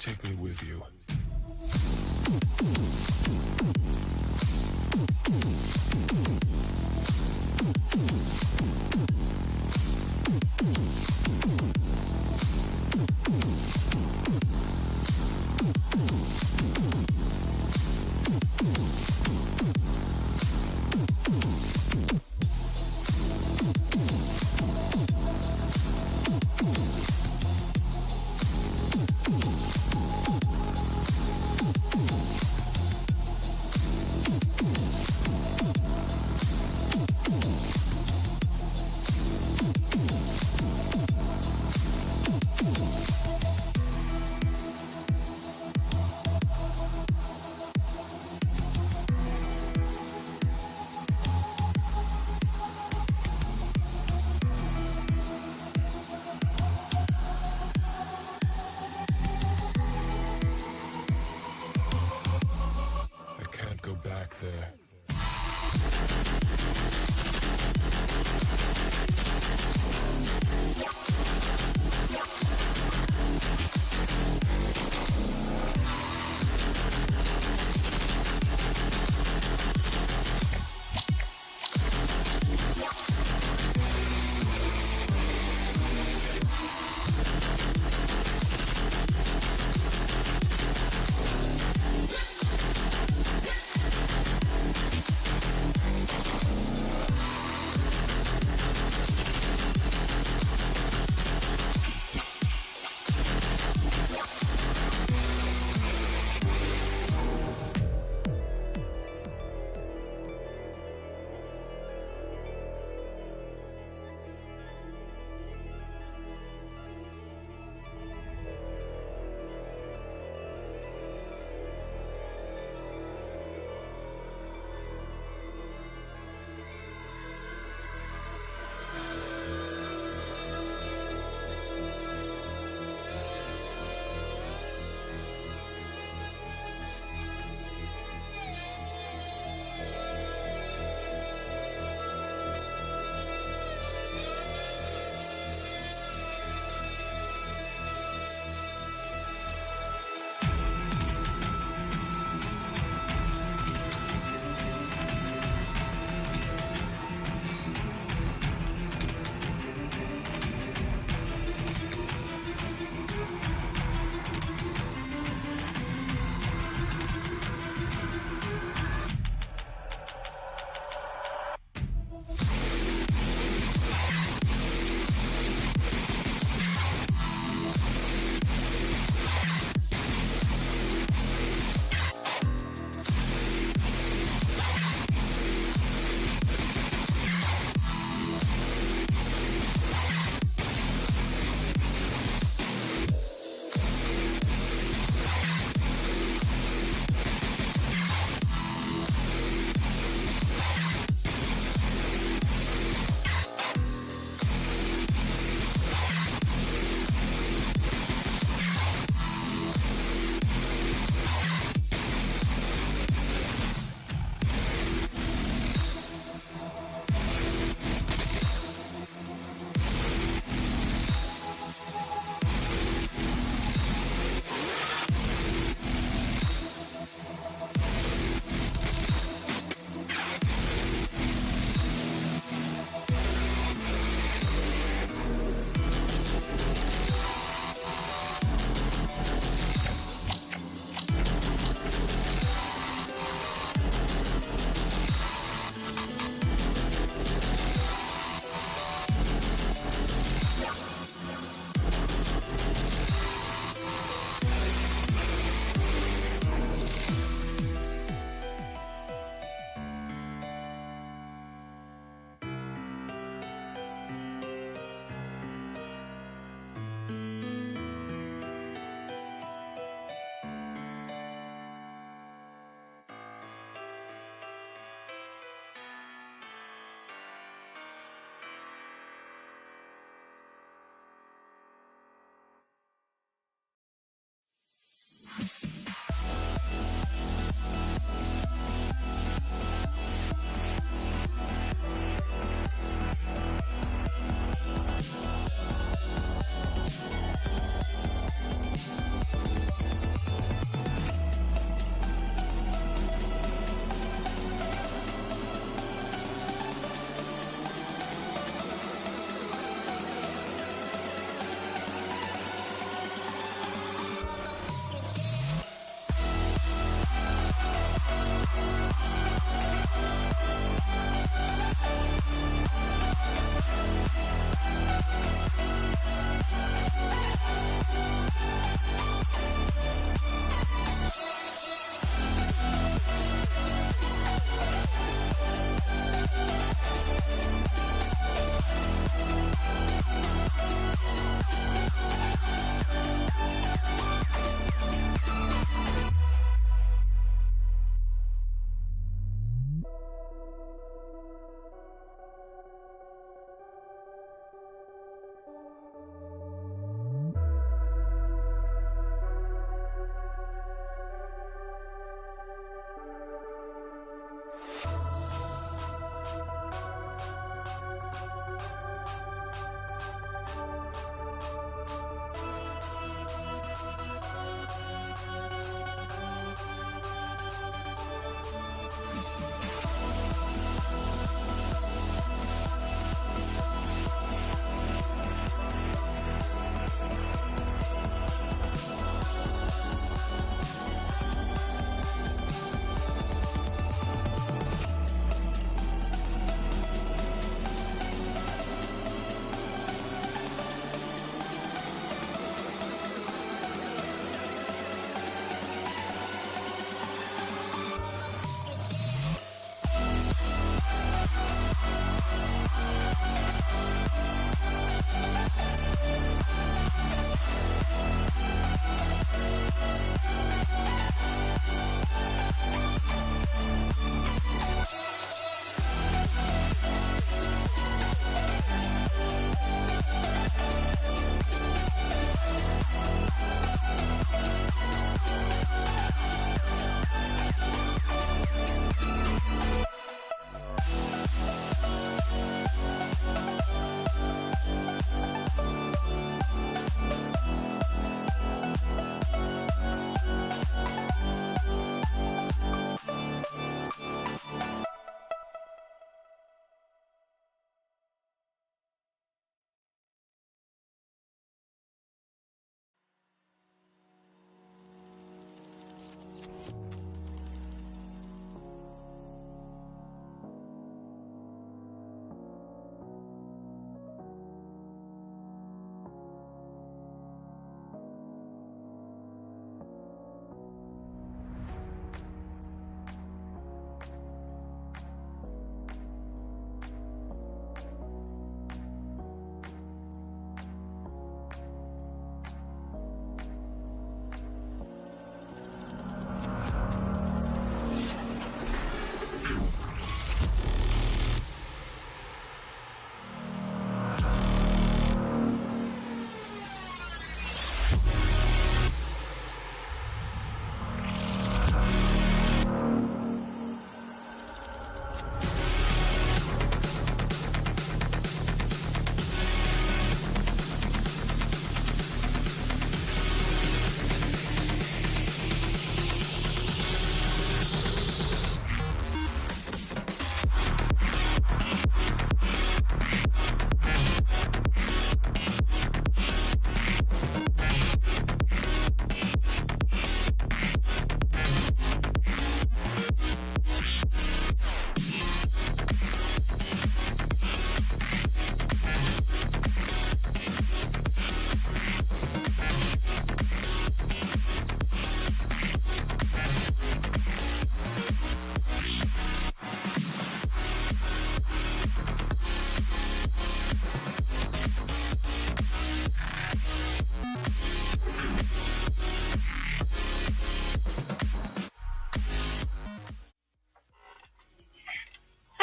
Take me with you.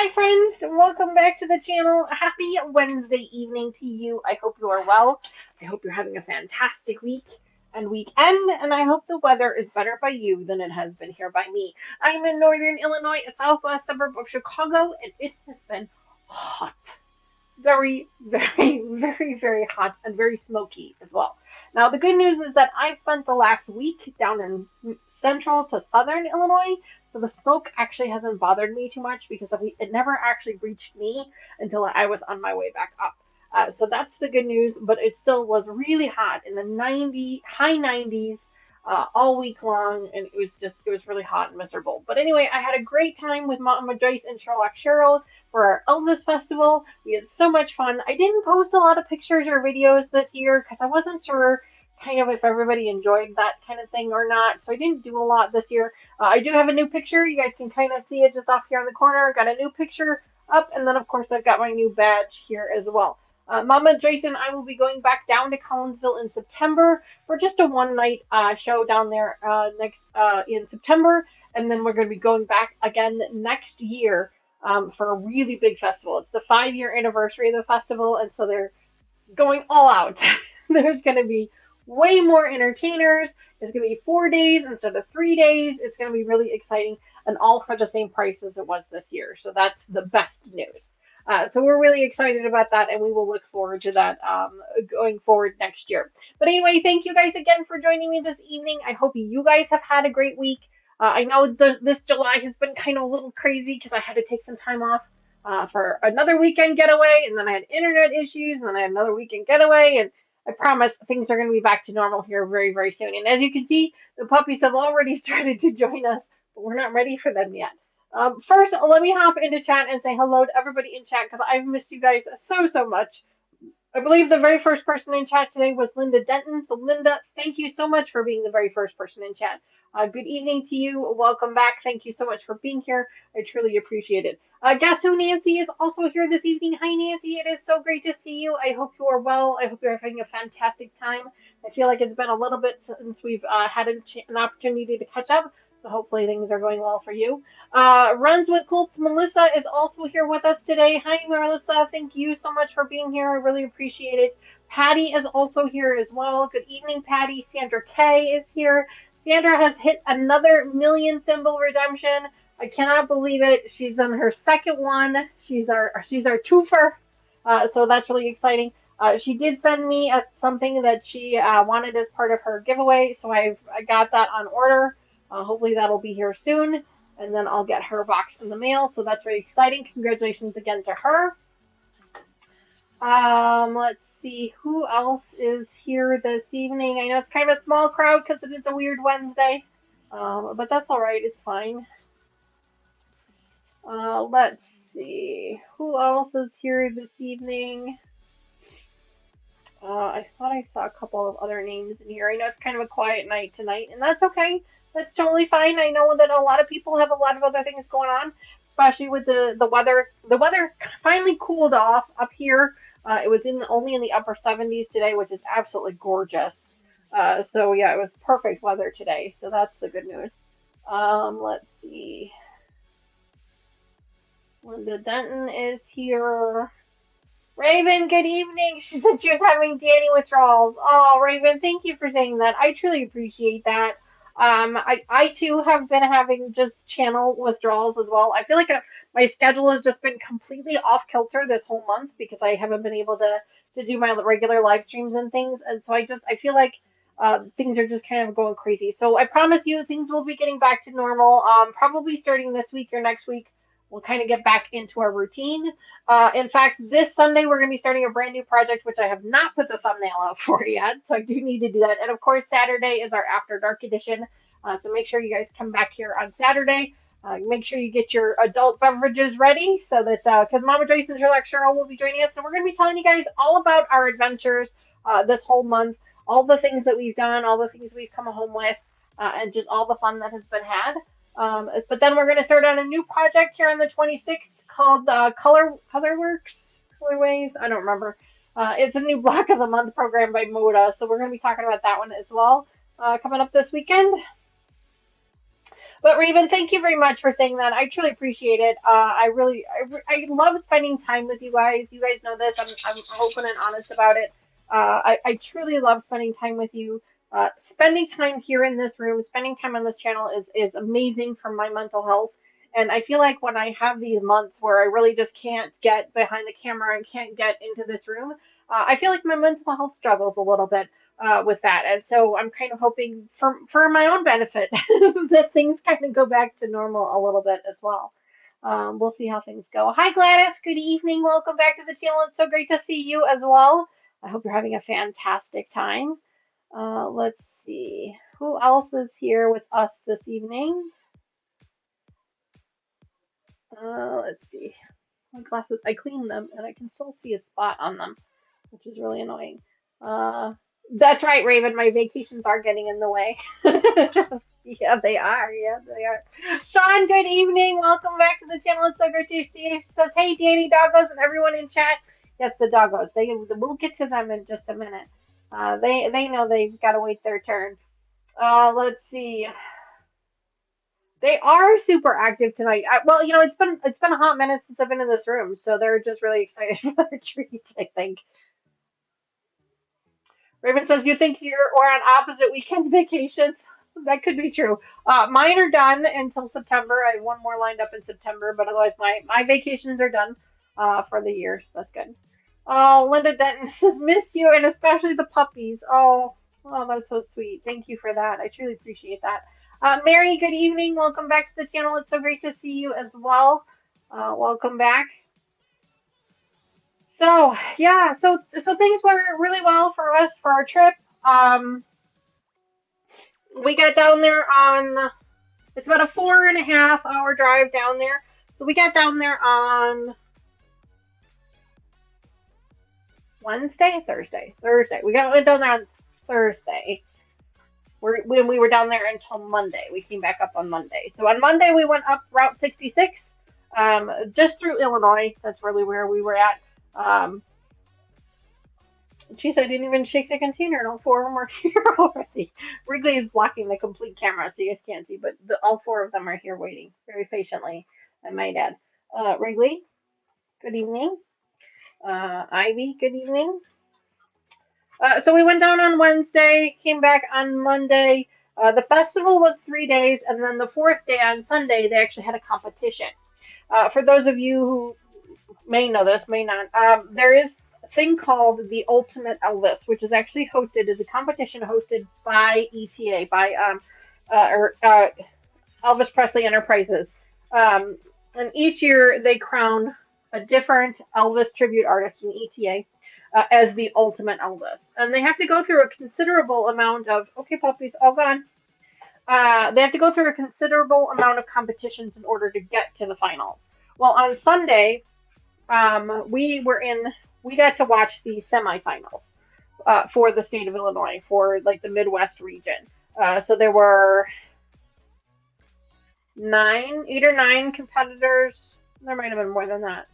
Hi friends, welcome back to the channel. Happy Wednesday evening to you. I hope you are well. I hope you're having a fantastic week and weekend, and I hope the weather is better by you than it has been here by me. I'm in northern Illinois, a southwest suburb of Chicago, and it has been hot. Very, very, very hot and very smoky as well. Now, the good news is that I've spent the last week down in central to southern Illinois, so the smoke actually hasn't bothered me too much because it never actually reached me until I was on my way back up. So that's the good news, but it still was really hot in the high 90s all week long, and it was really hot and miserable. But anyway, I had a great time with Mama Joyce and Sherlock Cheryl for our Elvis Festival. We had so much fun. I didn't post a lot of pictures or videos this year because I wasn't sure kind of if everybody enjoyed that kind of thing or not. So I didn't do a lot this year. I do have a new picture. You guys can kind of see it just off here in the corner. Got a new picture up, and then of course I've got my new badge here as well. Mama Joyce and I will be going back down to Collinsville in September for just a one-night show down there next in September, and then we're going to be going back again next year for a really big festival. It's the 5-year anniversary of the festival, and so they're going all out. There's going to be way more entertainers. It's going to be 4 days instead of 3 days. It's going to be really exciting, and all for the same price as it was this year. So that's the best news. So we're really excited about that, and we will look forward to that going forward next year. But anyway, thank you guys again for joining me this evening. I hope you guys have had a great week. I know this July has been kind of a little crazy because I had to take some time off for another weekend getaway, and then I had internet issues, and then I had another weekend getaway, and I promise things are going to be back to normal here very, very soon. And as you can see, the puppies have already started to join us, but we're not ready for them yet. First, let me hop into chat and say hello to everybody in chat because I've missed you guys so much. I believe the very first person in chat today was Linda Denton. So, Linda, thank you so much for being the very first person in chat. Good evening to you. Welcome back. Thank you so much for being here. I truly appreciate it. Guess who? Nancy is also here this evening. Hi, Nancy. It is so great to see you. I hope you are well. I hope you're having a fantastic time. I feel like it's been a little bit since we've had an opportunity to catch up. So hopefully things are going well for you. Runs with Colts. Melissa is also here with us today. Hi, Melissa. Thank you so much for being here. I really appreciate it. Patty is also here as well. Good evening, Patty. Sandra K is here. Sandra has hit another million thimble redemption. I cannot believe it. She's on her second one. She's our twofer. So that's really exciting. She did send me something that she wanted as part of her giveaway, so I got that on order. Hopefully that'll be here soon, and then I'll get her box in the mail. So that's very exciting. Congratulations again to her. Let's see who else is here this evening. I know it's kind of a small crowd because it is a weird Wednesday, but that's all right. It's fine. Let's see who else is here this evening. I thought I saw a couple of other names in here. I know it's kind of a quiet night tonight, and that's okay. That's totally fine. I know that a lot of people have a lot of other things going on, especially with the weather. The weather finally cooled off up here. It was only in the upper 70s today, which is absolutely gorgeous. So yeah, it was perfect weather today. So that's the good news. Let's see. Linda Denton is here. Raven, good evening. She said she was having Danny withdrawals. Oh, Raven, thank you for saying that. I truly appreciate that. I too have been having just channel withdrawals as well. I feel like my schedule has just been completely off kilter this whole month because I haven't been able to do my regular live streams and things, and so I feel like things are just kind of going crazy. So I promise you things will be getting back to normal. Probably starting this week or next week. We'll kind of get back into our routine. In fact, this Sunday we're going to be starting a brand new project, which I have not put the thumbnail out for yet, so I do need to do that. And of course, Saturday is our After Dark edition, so make sure you guys come back here on Saturday. Make sure you get your adult beverages ready, so that because Mama Joyce and Sherlock Cheryl will be joining us, and we're going to be telling you guys all about our adventures this whole month, all the things that we've done, all the things we've come home with, and just all the fun that has been had. But then we're going to start on a new project here on the 26th called Colorways. I don't remember. It's a new Block of the Month program by Moda, so we're going to be talking about that one as well coming up this weekend. But Raven, thank you very much for saying that. I truly appreciate it. I love spending time with you guys. You guys know this. I'm open and honest about it. I truly love spending time with you. Spending time here in this room, spending time on this channel is amazing for my mental health. And I feel like when I have these months where I really just can't get behind the camera and can't get into this room, I feel like my mental health struggles a little bit with that. And so I'm kind of hoping for my own benefit that things kind of go back to normal a little bit as well. We'll see how things go. Hi, Gladys. Good evening. Welcome back to the channel. It's so great to see you as well. I hope you're having a fantastic time. Let's see. Who else is here with us this evening? Let's see. My glasses, I cleaned them and I can still see a spot on them, which is really annoying. That's right, Raven. My vacations are getting in the way. Yeah, they are. Yeah, they are. Sean, good evening. Welcome back to the channel. It's so great to see you. Says, hey, Danny, doggos, and everyone in chat. Yes, the doggos. We'll get to them in just a minute. They know they've got to wait their turn. Let's see. They are super active tonight. Well, it's been a hot minute since I've been in this room, so they're just really excited for their treats, I think. Raven says, you think we're on opposite weekend vacations? That could be true. Mine are done until September. I have one more lined up in September, but otherwise my vacations are done for the year, so that's good. Oh, Linda Denton says, miss you, and especially the puppies. Oh, that's so sweet. Thank you for that. I truly appreciate that. Mary, good evening. Welcome back to the channel. It's so great to see you as well. Welcome back. So yeah, so things went really well for us for our trip. We got down there on, it's about a 4.5 hour drive down there. So we got down there on Thursday. We went down there on Thursday. When we were down there until Monday. We came back up on Monday. So on Monday we went up Route 66, just through Illinois. That's really where we were at. Jeez, I didn't even shake the container, and all four of them are here already. Wrigley is blocking the complete camera, so you guys can't see, but all four of them are here waiting very patiently, I might add. Wrigley, good evening. Ivy, good evening. So we went down on Wednesday, came back on Monday. The festival was 3 days, and then the fourth day on Sunday, they actually had a competition. For those of you who may know this, may not, there is a thing called the Ultimate Elvis, which is actually hosted as a competition hosted by ETA, by Elvis Presley Enterprises. And each year they crown a different Elvis tribute artist in ETA as the Ultimate Elvis. And they have to go through a considerable amount of, okay, puppies, all gone. They have to go through a considerable amount of competitions in order to get to the finals. Well, on Sunday, we got to watch the semifinals for the state of Illinois, for like the Midwest region. So there were 8 or 9 competitors. There might have been more than that.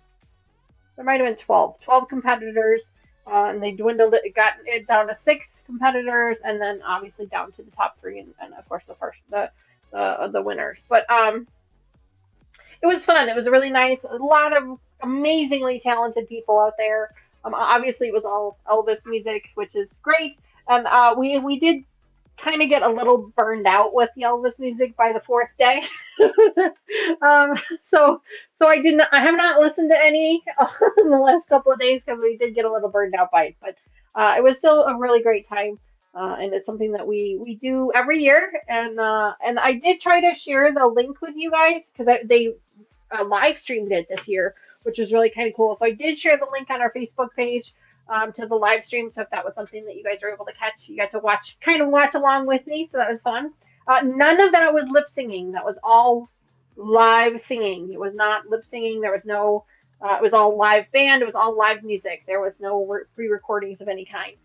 There might have been 12 competitors, and they dwindled it. It got it down to 6 competitors, and then obviously down to the top 3, and of course the winners. But it was fun. It was really nice. A lot of amazingly talented people out there. Obviously, it was all Elvis music, which is great. And we did kind of get a little burned out with the Elvis music by the 4th day. So I have not listened to any in the last couple of days because we did get a little burned out by it. But it was still a really great time. And it's something that we do every year. And I did try to share the link with you guys because they live streamed it this year, which was really kind of cool. So I did share the link on our Facebook page to the live stream. So if that was something that you guys were able to catch, you got to watch along with me. So that was fun. None of that was lip singing. That was all live singing. It was not lip singing. There was no, it was all live band. It was all live music. There was no pre-recordings of any kind.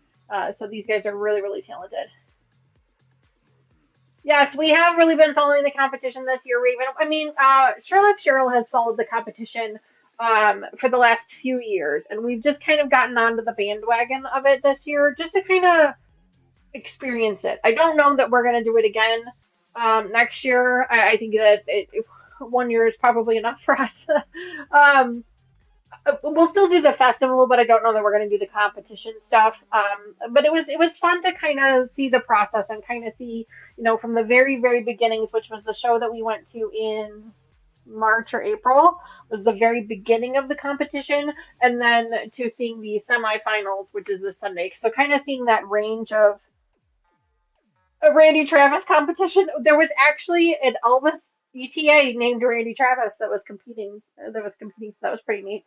So these guys are really, really talented. Yes, we have really been following the competition this year, Raven. I mean, Cheryl has followed the competition for the last few years, and we've just kind of gotten onto the bandwagon of it this year just to kind of experience it. I don't know that we're going to do it again Next year, I think that 1 year is probably enough for us. um, we'll still do the festival, but I don't know that we're going to do the competition stuff. But it was fun to kind of see the process and kind of see, from the very very beginnings, which was the show that we went to in March or April, was the very beginning of the competition, and then to seeing the semifinals, which is this Sunday. So kind of seeing that range of a Randy Travis competition. There was actually an Elvis ETA named Randy Travis that was competing. So that was pretty neat.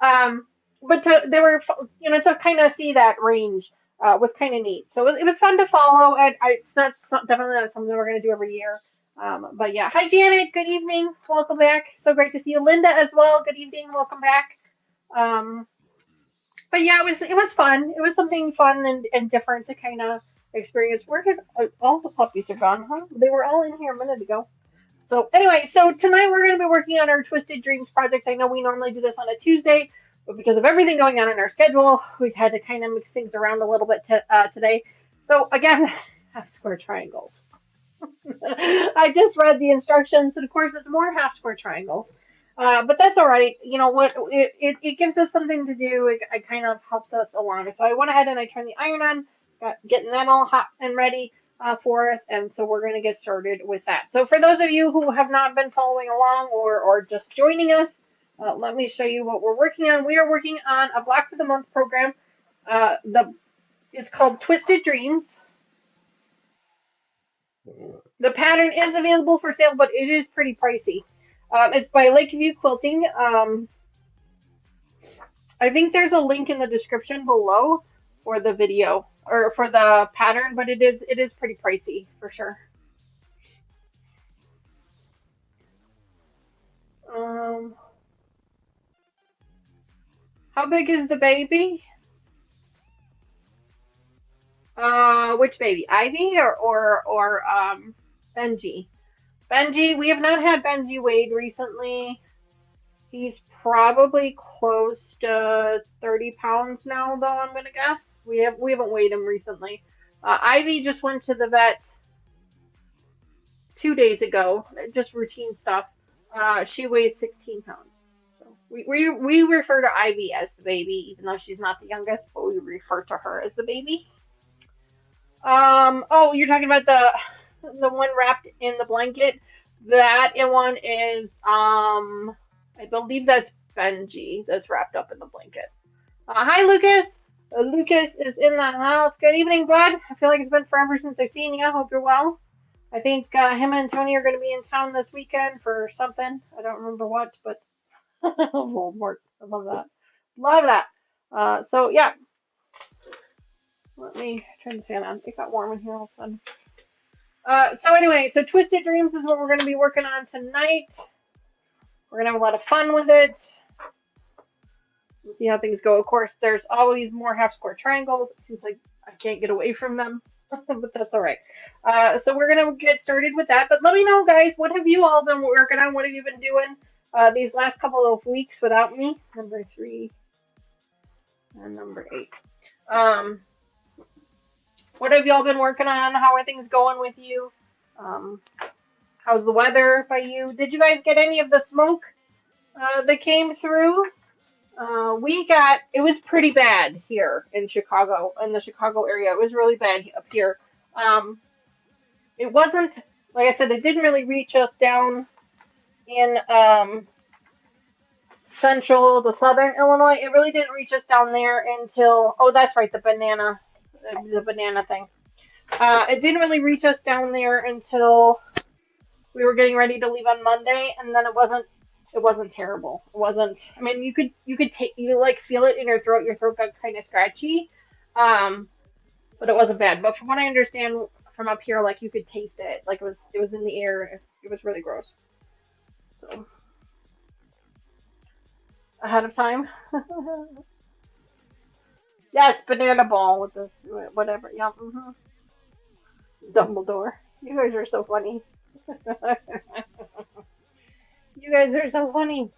But they were, to kind of see that range was kind of neat. So it was fun to follow, and definitely not something we're going to do every year. But yeah, hi Janet, good evening, welcome back. So great to see you, Linda as well. Good evening, welcome back. Um, but yeah, it was fun. It was something fun and different to kind of experience. Where did all the puppies are gone? Huh? They were all in here a minute ago. So anyway, so tonight we're going to be working on our Twisted Dreams project. I know we normally do this on a Tuesday, but because of everything going on in our schedule, we had to kind of mix things around a little bit today. So again, half square triangles. I just read the instructions, and of course, it's more half square triangles. But that's all right. You know what? It gives us something to do. It kind of helps us along. So I went ahead and I turned the iron on, getting that all hot and ready for us. And so we're going to get started with that. So for those of you who have not been following along or just joining us, let me show you what we're working on. We are working on a Block for the Month program. It's called Twisted Dreams. The pattern is available for sale, but it is pretty pricey. It's by Lakeview Quilting. I think there's a link in the description below for the video or for the pattern, but it is pretty pricey for sure. How big is the baby? Which baby? Ivy or Benji? Benji, we have not had Benji weighed recently. He's probably close to 30 pounds now, though, I'm gonna guess. We haven't weighed him recently. Ivy just went to the vet 2 days ago, just routine stuff. She weighs 16 pounds. So we refer to Ivy as the baby, even though she's not the youngest, but we refer to her as the baby. Oh, you're talking about the one wrapped in the blanket. That one is I believe that's Benji that's wrapped up in the blanket. Hi, Lucas. Lucas is in the house. Good evening, bud. I feel like it's been forever since I've seen you. I hope you're well. I think him and Tony are going to be in town this weekend for something. I don't remember what, but Voldemort. I love that. Love that. So yeah, let me turn the fan on. It got warm in here all of a sudden. So anyway, so Twisted Dreams is what we're going to be working on tonight. We're going to have a lot of fun with it. We'll see how things go. Of course, there's always more half square triangles. It seems like I can't get away from them, but that's all right. So we're going to get started with that. But let me know, guys, what have you all been working on? What have you been doing these last couple of weeks without me? Number 3 and number 8. What have y'all been working on? How are things going with you? How's the weather by you? Did you guys get any of the smoke that came through? It was pretty bad here in Chicago, in the Chicago area. It was really bad up here. It wasn't, like I said, it didn't really reach us down in the southern Illinois. It really didn't reach us down there until, oh, that's right, the banana thing. It didn't really reach us down there until we were getting ready to leave on Monday, and then it wasn't terrible. It wasn't. I mean, you like feel it in your throat. Your throat got kind of scratchy, but it wasn't bad. But from what I understand from up here, like you could taste it. Like it was in the air. It was really gross. So ahead of time. Yes, banana ball with this whatever. Yeah. Dumbledore. You guys are so funny. You guys are so funny.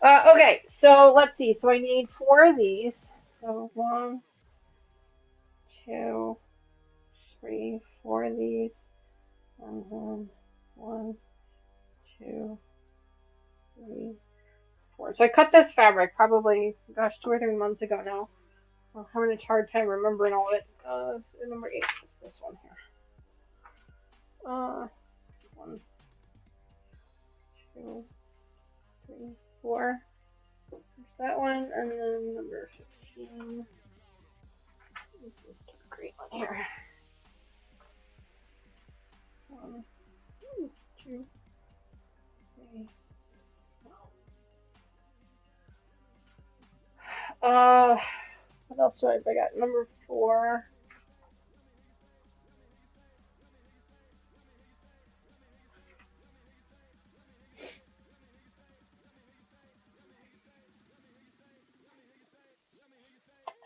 Okay, so let's see. So I need 4 of these. So 1, 2, 3, 4 of these. And then 1, 2, 3, 4. So I cut this fabric probably, gosh, 2 or 3 months ago now. I'm having a hard time remembering all of it. Number 8 is this one here. 1, 2, 3, 4. There's that one, and then number 15 is this great one here. 1, 2, 3. What else do I got? Number 4.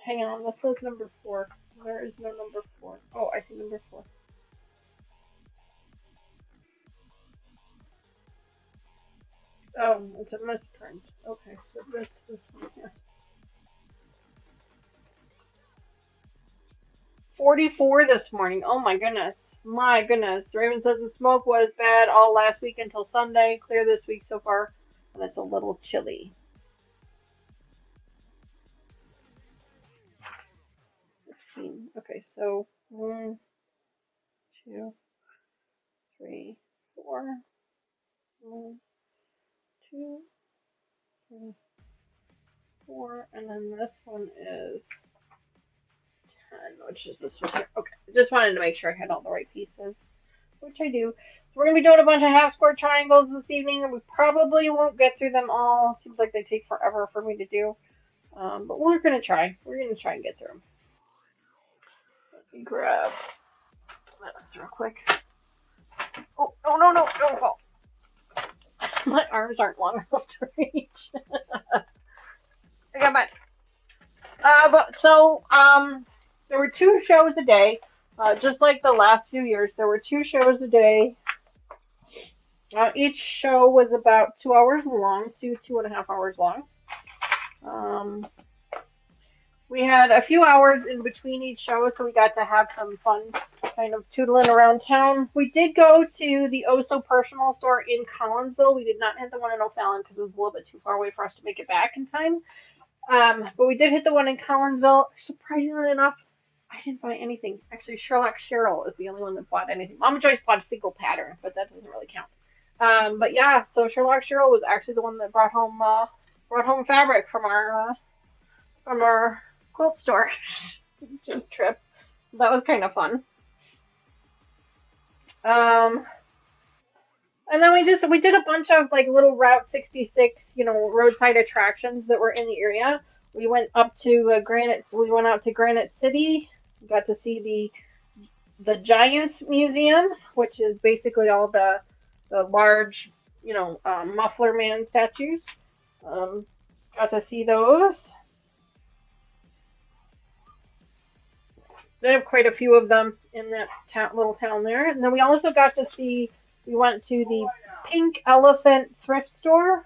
Hang on, this was number 4. There is no number 4. Oh, I see number 4. Oh, it's a misprint. Okay, so that's this one here. 44 this morning. Oh my goodness. My goodness. Raven says the smoke was bad all last week until Sunday. Clear this week so far. And it's a little chilly. 15. Okay, so 1, 2, 3, 4. 1, 2, 3, 4. And then this one is 10, which is this one here. Okay, I just wanted to make sure I had all the right pieces, which I do. So we're going to be doing a bunch of half square triangles this evening, and we probably won't get through them all. Seems like they take forever for me to do. But we're going to try. We're going to try and get through them. Let me grab this real quick. Oh, no, don't fall. My arms aren't long enough to reach. I got mine. There were 2 shows a day. Just like the last few years, there were 2 shows a day. Each show was about 2 hours long, 2.5 hours long. We had a few hours in between each show, so we got to have some fun kind of tootling around town. We did go to the Oh So Personal store in Collinsville. We did not hit the one in O'Fallon because it was a little bit too far away for us to make it back in time. But we did hit the one in Collinsville. Surprisingly enough, I didn't buy anything. Actually, Sherlock Cheryl is the only one that bought anything. Mama Joyce bought a single pattern, but that doesn't really count. But yeah, so Sherlock Cheryl was actually the one that brought home fabric from our quilt store trip. That was kind of fun. And then we did a bunch of like little Route 66, roadside attractions that were in the area. We went up to We went out to Granite City. We got to see the Giants Museum, which is basically all the large, Muffler Man statues. Got to see those. They have quite a few of them in that little town there. And then we also got to we went to the Pink Elephant thrift store,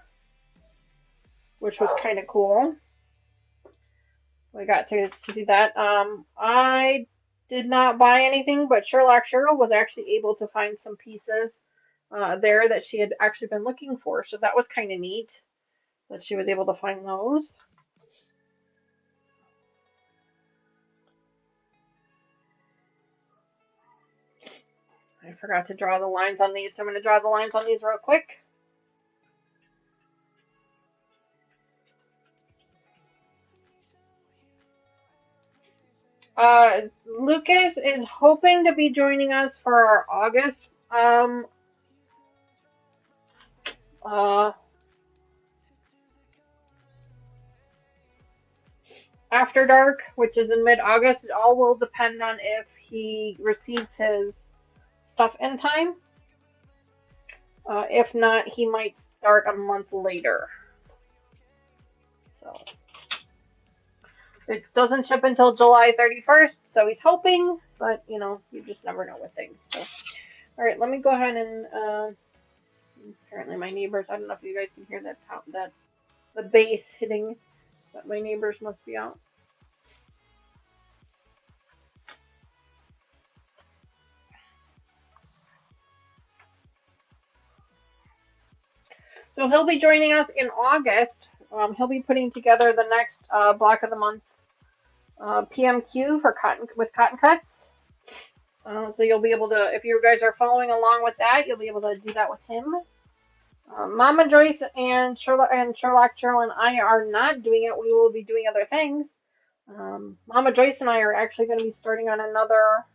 which was kind of cool. We got to see that. I did not buy anything, but Sherlock Cheryl was actually able to find some pieces there that she had actually been looking for. So that was kind of neat that she was able to find those. I forgot to draw the lines on these, so I'm going to draw the lines on these real quick. Lucas is hoping to be joining us for our August After Dark, which is in mid-August. It all will depend on if he receives his stuff in time. If not, he might start a month later. So it doesn't ship until July 31st, so he's hoping, but you just never know with things. So, all right, let me go ahead and apparently my neighbors. I don't know if you guys can hear that the bass hitting, but my neighbors must be out. So he'll be joining us in August. He'll be putting together the next Block of the Month PMQ for cotton cuts. So you'll be able to, if you guys are following along with that, you'll be able to do that with him. Mama Joyce and Sherlock Cheryl and I are not doing it. We will be doing other things. Mama Joyce and I are actually going to be starting on another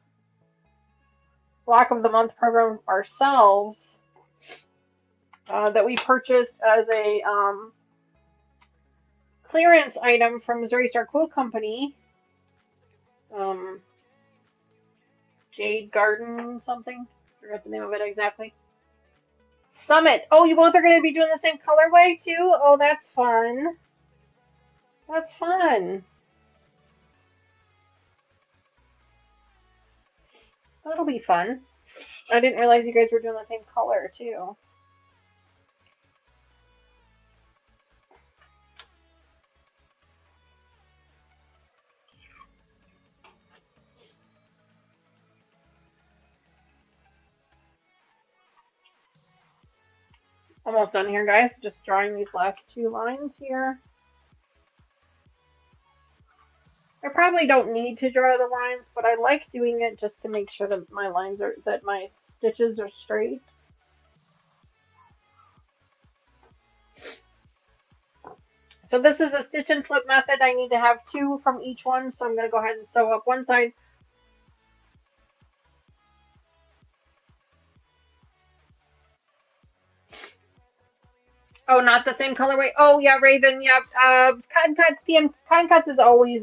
Block of the Month program ourselves that we purchased as a clearance item from Missouri Star Quilt Company. Jade Garden something. I forgot the name of it exactly. Summit. Oh, you both are going to be doing the same colorway too? Oh, that's fun. That's fun. That'll be fun. I didn't realize you guys were doing the same color too. Almost done here, guys. Just drawing these last two lines here. I probably don't need to draw the lines, but I like doing it just to make sure that my stitches are straight. So this is a stitch and flip method. I need to have two from each one, so I'm going to go ahead and sew up one side. Oh, not the same colorway. Oh yeah, Raven. Yeah, Cotton Cuts is always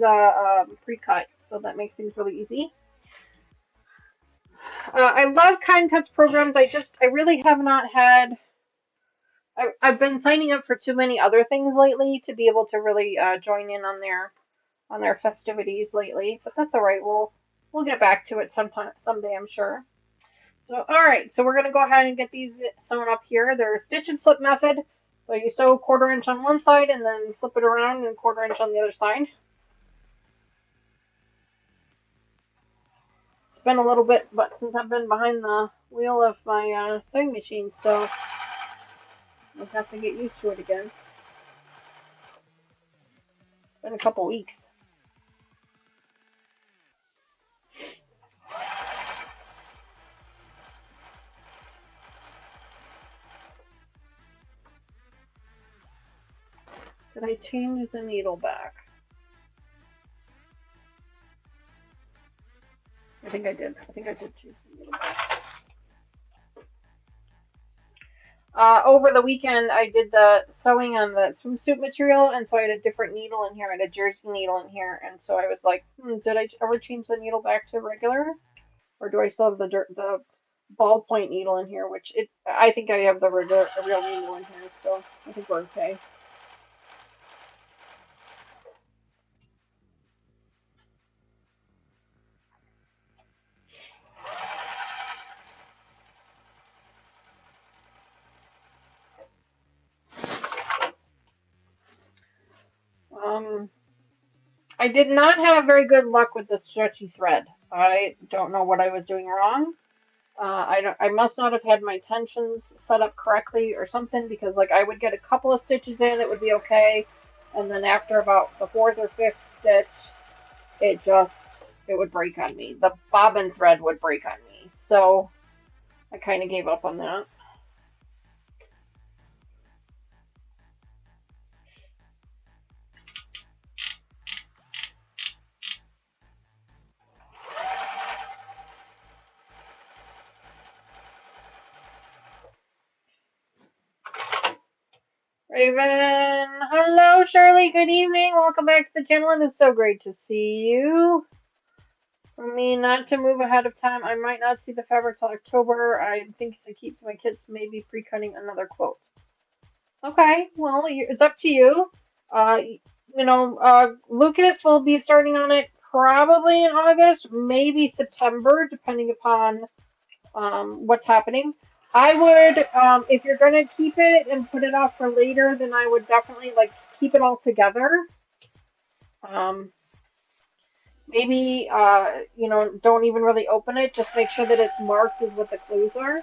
pre-cut, so that makes things really easy. I love Cotton Cuts programs. I really have not had. I've been signing up for too many other things lately to be able to really join in on their festivities lately. But that's all right. We'll get back to it someday, I'm sure. So all right. So we're gonna go ahead and get these sewn up here. They're stitch and flip method. So you sew 1/4 inch on one side and then flip it around and 1/4 inch on the other side. It's been a little bit, but since I've been behind the wheel of my sewing machine, so I'll have to get used to it again. It's been a couple weeks. Did I change the needle back? I think I did. I think I did change the needle back. Over the weekend, I did the sewing on the swimsuit material, and so I had a different needle in here. I had a jersey needle in here, and so I was like, did I ever change the needle back to regular? Or do I still have the ballpoint needle in here, which I think I have the real needle in here, so I think we're okay. I did not have very good luck with the stretchy thread. I don't know what I was doing wrong. I must not have had my tensions set up correctly or something, because like I would get a couple of stitches in, it would be okay, and then after about the 4th or 5th stitch, it would break on me. The bobbin thread would break on me, so I kind of gave up on that. Raven, hello Shirley, good evening, welcome back to the channel, and it's so great to see you. For me not to move ahead of time, I might not see the fabric till October. I think to keep my kids maybe pre-cutting another quilt. Okay, well, it's up to you. Lucas will be starting on it probably in August, maybe September, depending upon what's happening. I would, if you're going to keep it and put it off for later, then I would definitely like keep it all together. Maybe, don't even really open it. Just make sure that it's marked with what the clues are.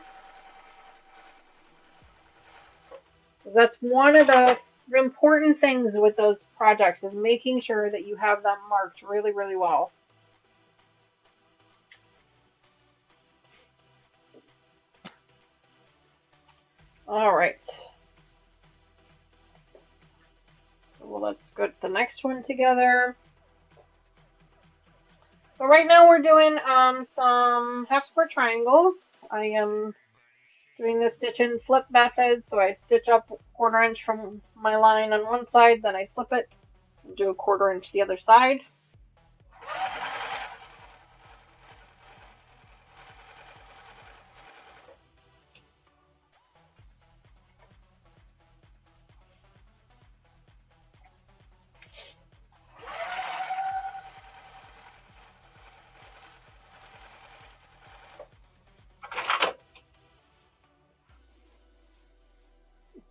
That's one of the important things with those projects is making sure that you have them marked really, really well. All right. So let's get the next one together. So right now we're doing some half square triangles. I am doing the stitch and flip method, so I stitch up 1/4 inch from my line on one side, then I flip it and do a 1/4 inch the other side.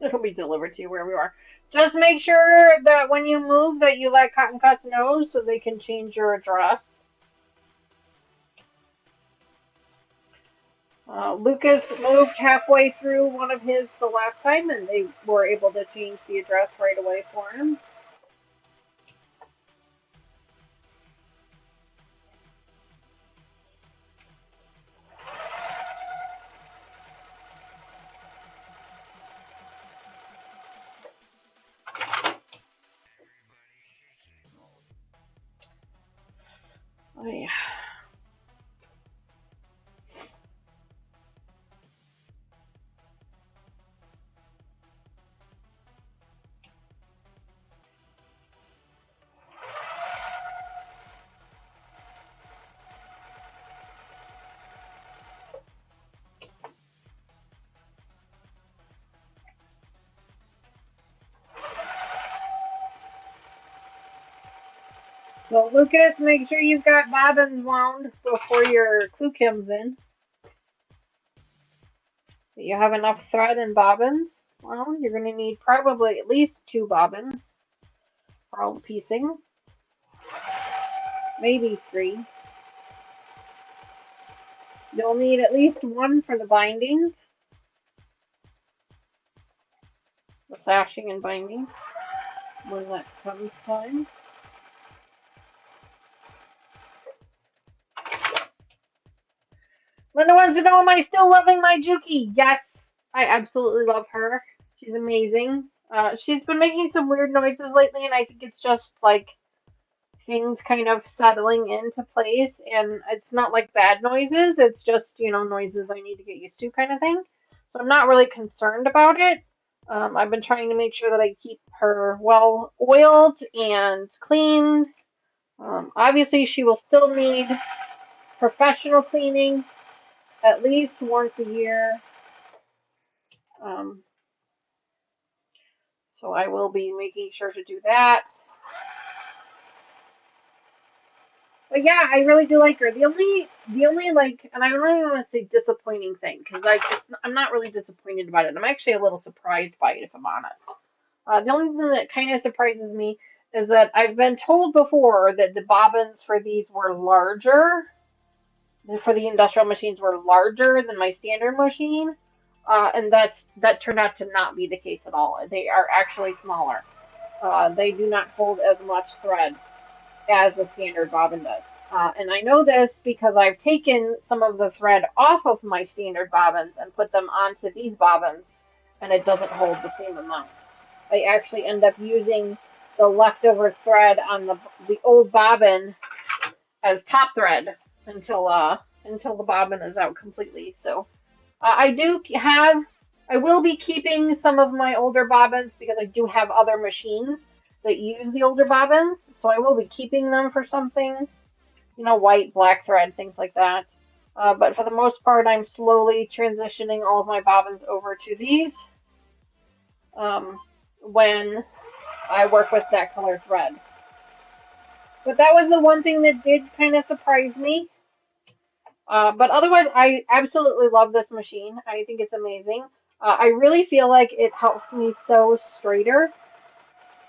It'll be delivered to you wherever you are. Just make sure that when you move that you let Cotton Cuts know so they can change your address. Lucas moved halfway through one of his the last time, and they were able to change the address right away for him. Oh, yeah. So, Lucas, make sure you've got bobbins wound before your clue comes in. That you have enough thread and bobbins wound. You're going to need probably at least 2 bobbins for all the piecing. Maybe 3. You'll need at least 1 for the binding. The sashing and binding when that comes time. Linda wants to know, am I still loving my Juki? Yes, I absolutely love her. She's amazing. She's been making some weird noises lately, and I think it's just like things kind of settling into place. And it's not like bad noises, it's just, noises I need to get used to kind of thing. So I'm not really concerned about it. I've been trying to make sure that I keep her well oiled and cleaned. Obviously, she will still need professional cleaning at least once a year. Um, so I will be making sure to do that. But yeah, I really do like her. The only like, and I don't really want to say disappointing thing because I'm not really disappointed about it. I'm actually a little surprised by it if I'm honest. The only thing that kind of surprises me is that I've been told before that the bobbins for these were larger. For the industrial machines were larger than my standard machine, and that turned out to not be the case at all. They are actually smaller. They do not hold as much thread as the standard bobbin does. And I know this because I've taken some of the thread off of my standard bobbins and put them onto these bobbins, and it doesn't hold the same amount. I actually end up using the leftover thread on the old bobbin as top thread until the bobbin is out completely. So I will be keeping some of my older bobbins because I do have other machines that use the older bobbins. So I will be keeping them for some things, white, black thread, things like that. But for the most part, I'm slowly transitioning all of my bobbins over to these when I work with that color thread. But that was the one thing that did kind of surprise me. But otherwise, I absolutely love this machine. I think it's amazing. I really feel like it helps me sew straighter.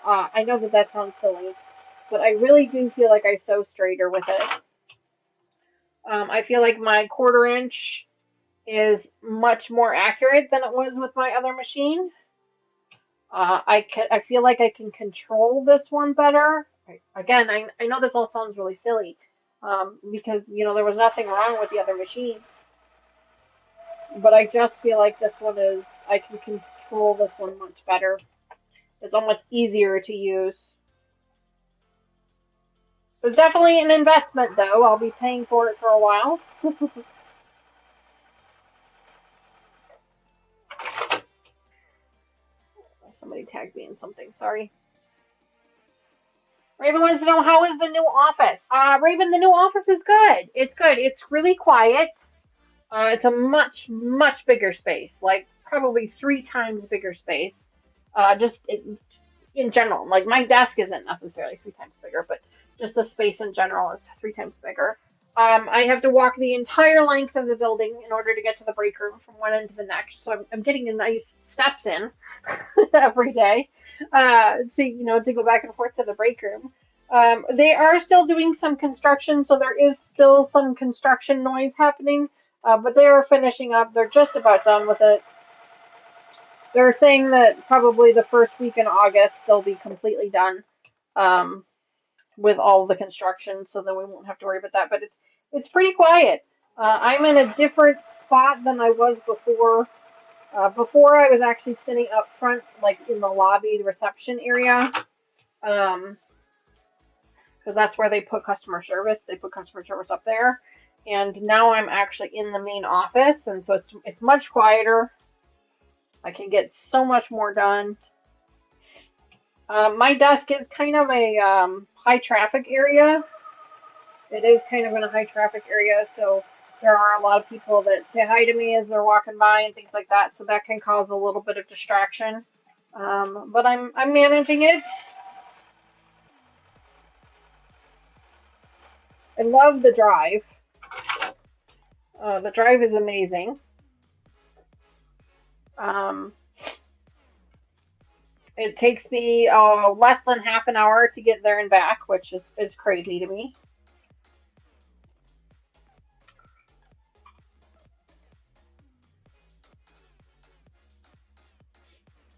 I know that sounds silly, but I really do feel like I sew straighter with it. I feel like my 1/4 inch is much more accurate than it was with my other machine. I feel like I can control this one better. Again, I know this all sounds really silly, because there was nothing wrong with the other machine, but I just feel like this one is I can control this one much better. It's almost easier to use. It's definitely an investment, though. I'll be paying for it for a while. Somebody tagged me in something. Sorry. Raven wants to know, how is the new office? Raven, the new office is good. It's good. It's really quiet. It's a much, much bigger space, like probably 3 times bigger space. Just in general, like my desk isn't necessarily 3 times bigger, but just the space in general is 3 times bigger. I have to walk the entire length of the building in order to get to the break room from one end to the next. So I'm getting a nice steps in every day, to go back and forth to the break room. They are still doing some construction, so there is still some construction noise happening. But they are finishing up. They're just about done with it. They're saying that probably the first week in August they'll be completely done, um, with all the construction, so then we won't have to worry about that. But it's pretty quiet. I'm in a different spot than I was before. Before I was actually sitting up front, like in the lobby, the reception area, because that's where they put customer service. They put customer service up there, and now I'm actually in the main office, and so it's much quieter. I can get so much more done. My desk is kind of a high traffic area. It is kind of in a high traffic area, so there are a lot of people that say hi to me as they're walking by and things like that. So that can cause a little bit of distraction. But I'm managing it. I love the drive. The drive is amazing. Um, it takes me less than half an hour to get there and back, which is crazy to me.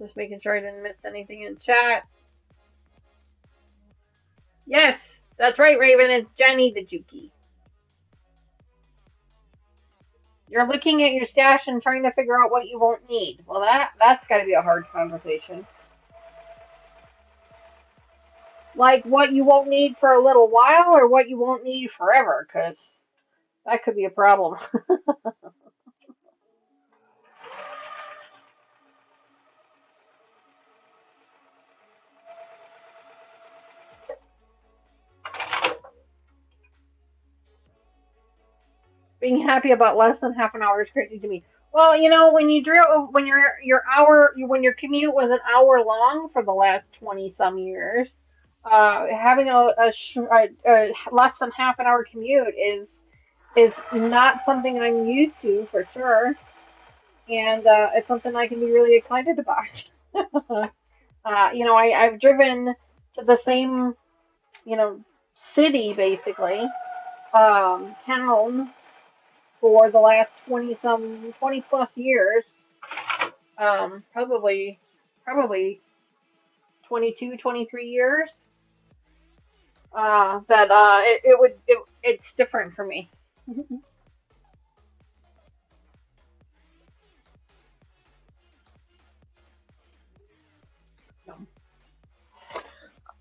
Just making sure I didn't miss anything in chat. Yes, that's right, Raven. It's Jenny the Juki. You're looking at your stash and trying to figure out what you won't need. Well, that's got to be a hard conversation. Like what you won't need for a little while or what you won't need forever, because that could be a problem. Being happy about less than half an hour is crazy to me. Well, when you drill, when when your commute was an hour long for the last 20 some years, having a less than half an hour commute is not something I'm used to for sure, and it's something I can be really excited about. I've driven to the same, you know, city basically, town for the last 20 plus years, probably 22, 23 years, that it's different for me.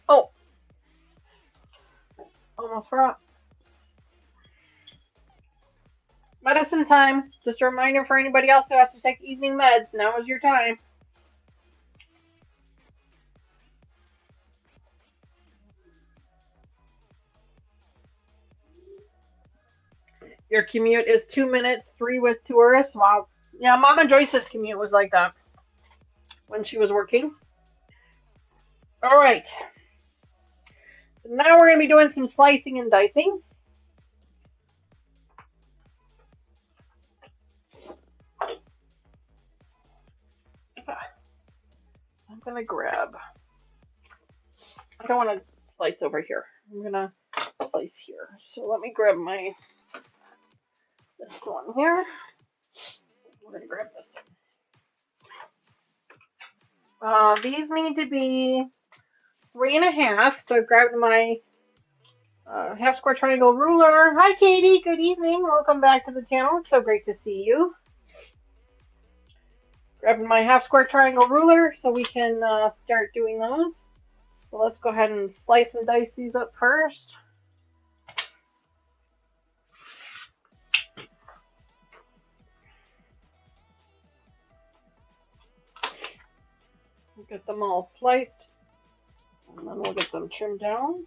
Oh, almost forgot. Medicine time. Just a reminder for anybody else who has to take evening meds. Now is your time. Your commute is 2 minutes, 3 with tourists. Wow. Yeah, Mama Joyce's commute was like that when she was working. All right. So now we're going to be doing some slicing and dicing. I'm going to grab. I don't want to slice over here. I'm going to slice here. So let me grab this one here. We're going to grab this one. These need to be 3.5. So I've grabbed my half square triangle ruler. Hi, Katie. Good evening. Welcome back to the channel. It's so great to see you. Grabbing my half square triangle ruler so we can start doing those. So let's go ahead and slice and dice these up first. We'll get them all sliced, and then we'll get them trimmed down.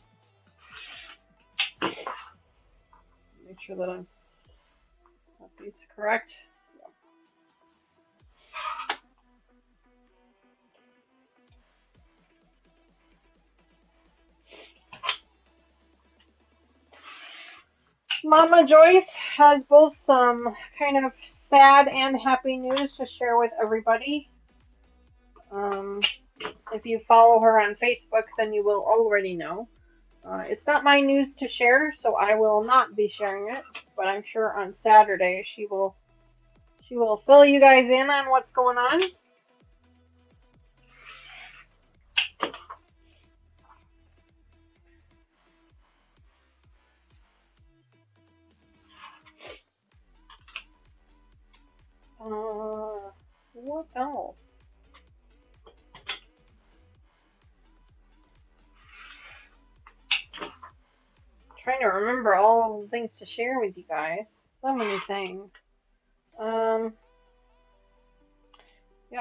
Make sure that I'm got these correct. Mama Joyce has both some kind of sad and happy news to share with everybody. If you follow her on Facebook, then you will already know. It's not my news to share, so I will not be sharing it. But I'm sure on Saturday she will fill you guys in on what's going on. What else? Trying to remember all the things to share with you guys. So many things. Yeah,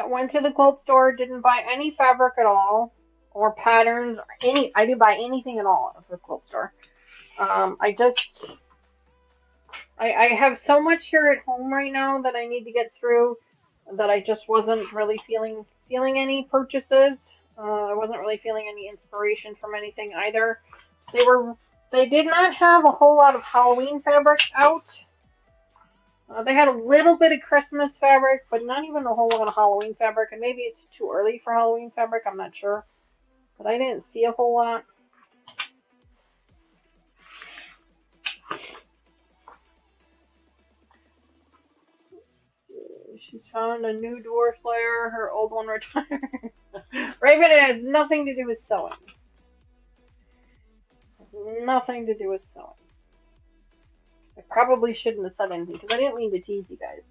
went to the quilt store, didn't buy any fabric at all, or patterns, or any. I didn't buy anything at all at the quilt store. I have so much here at home right now that I need to get through that I just wasn't really feeling any purchases. I wasn't really feeling any inspiration from anything either. They did not have a whole lot of Halloween fabric out. They had a little bit of Christmas fabric, but not even a whole lot of Halloween fabric. And maybe it's too early for Halloween fabric, I'm not sure. But I didn't see a whole lot. She's found a new dwarf layer. Her old one retired. Raven, it has nothing to do with sewing. Nothing to do with sewing. I probably shouldn't have said anything because I didn't mean to tease you guys.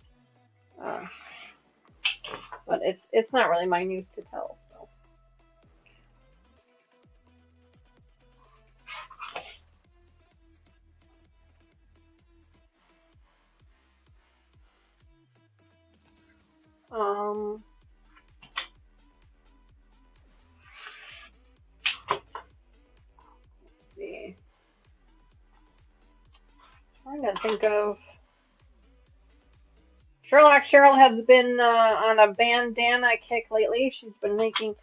But it's not really my news to tell, so. Let's see. I'm trying to think of. Sherlock Cheryl has been on a bandana kick lately. She's been making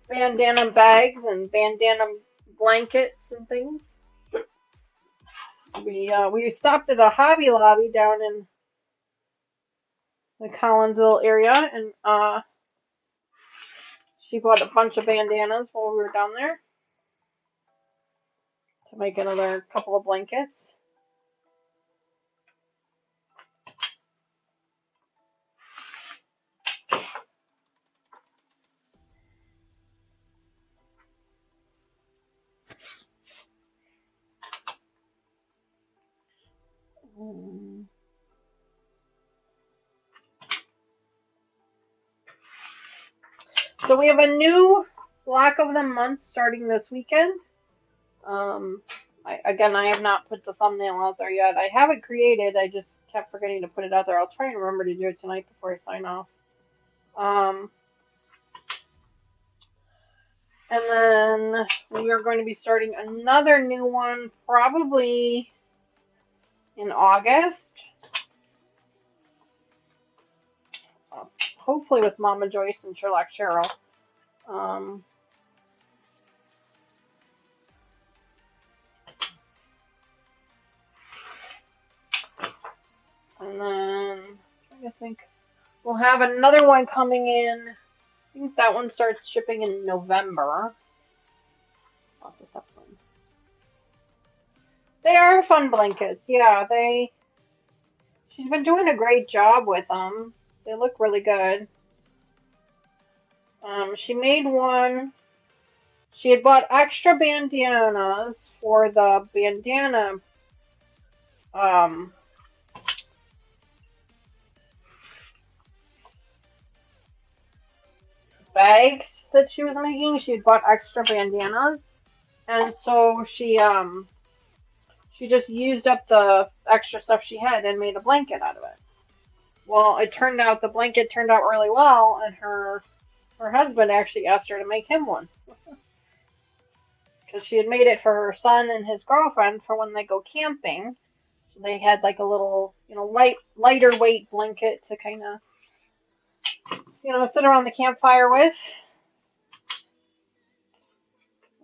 bandana bags and bandana blankets and things. We stopped at a Hobby Lobby down in the Collinsville area, and she bought a bunch of bandanas while we were down there to make another couple of blankets. So we have a new block of the month starting this weekend. I have not put the thumbnail out there yet. I have it created. I just kept forgetting to put it out there. I'll try and remember to do it tonight before I sign off. And then we are going to be starting another new one probably in August. Hopefully with Mama Joyce and Sherlock Cheryl. And then, I'm trying to think, we'll have another one coming in. I think that one starts shipping in November. Lots of stuff. They are fun blankets. Yeah, she's been doing a great job with them. They look really good. She made one. She had bought extra bandanas for the bandana um, bags that she was making. She had bought extra bandanas, and so she just used up the extra stuff she had and made a blanket out of it. Well, it turned out the blanket turned out really well, and her husband actually asked her to make him one because she had made it for her son and his girlfriend for when they go camping. So they had like a little, lighter weight blanket to kind of, sit around the campfire with.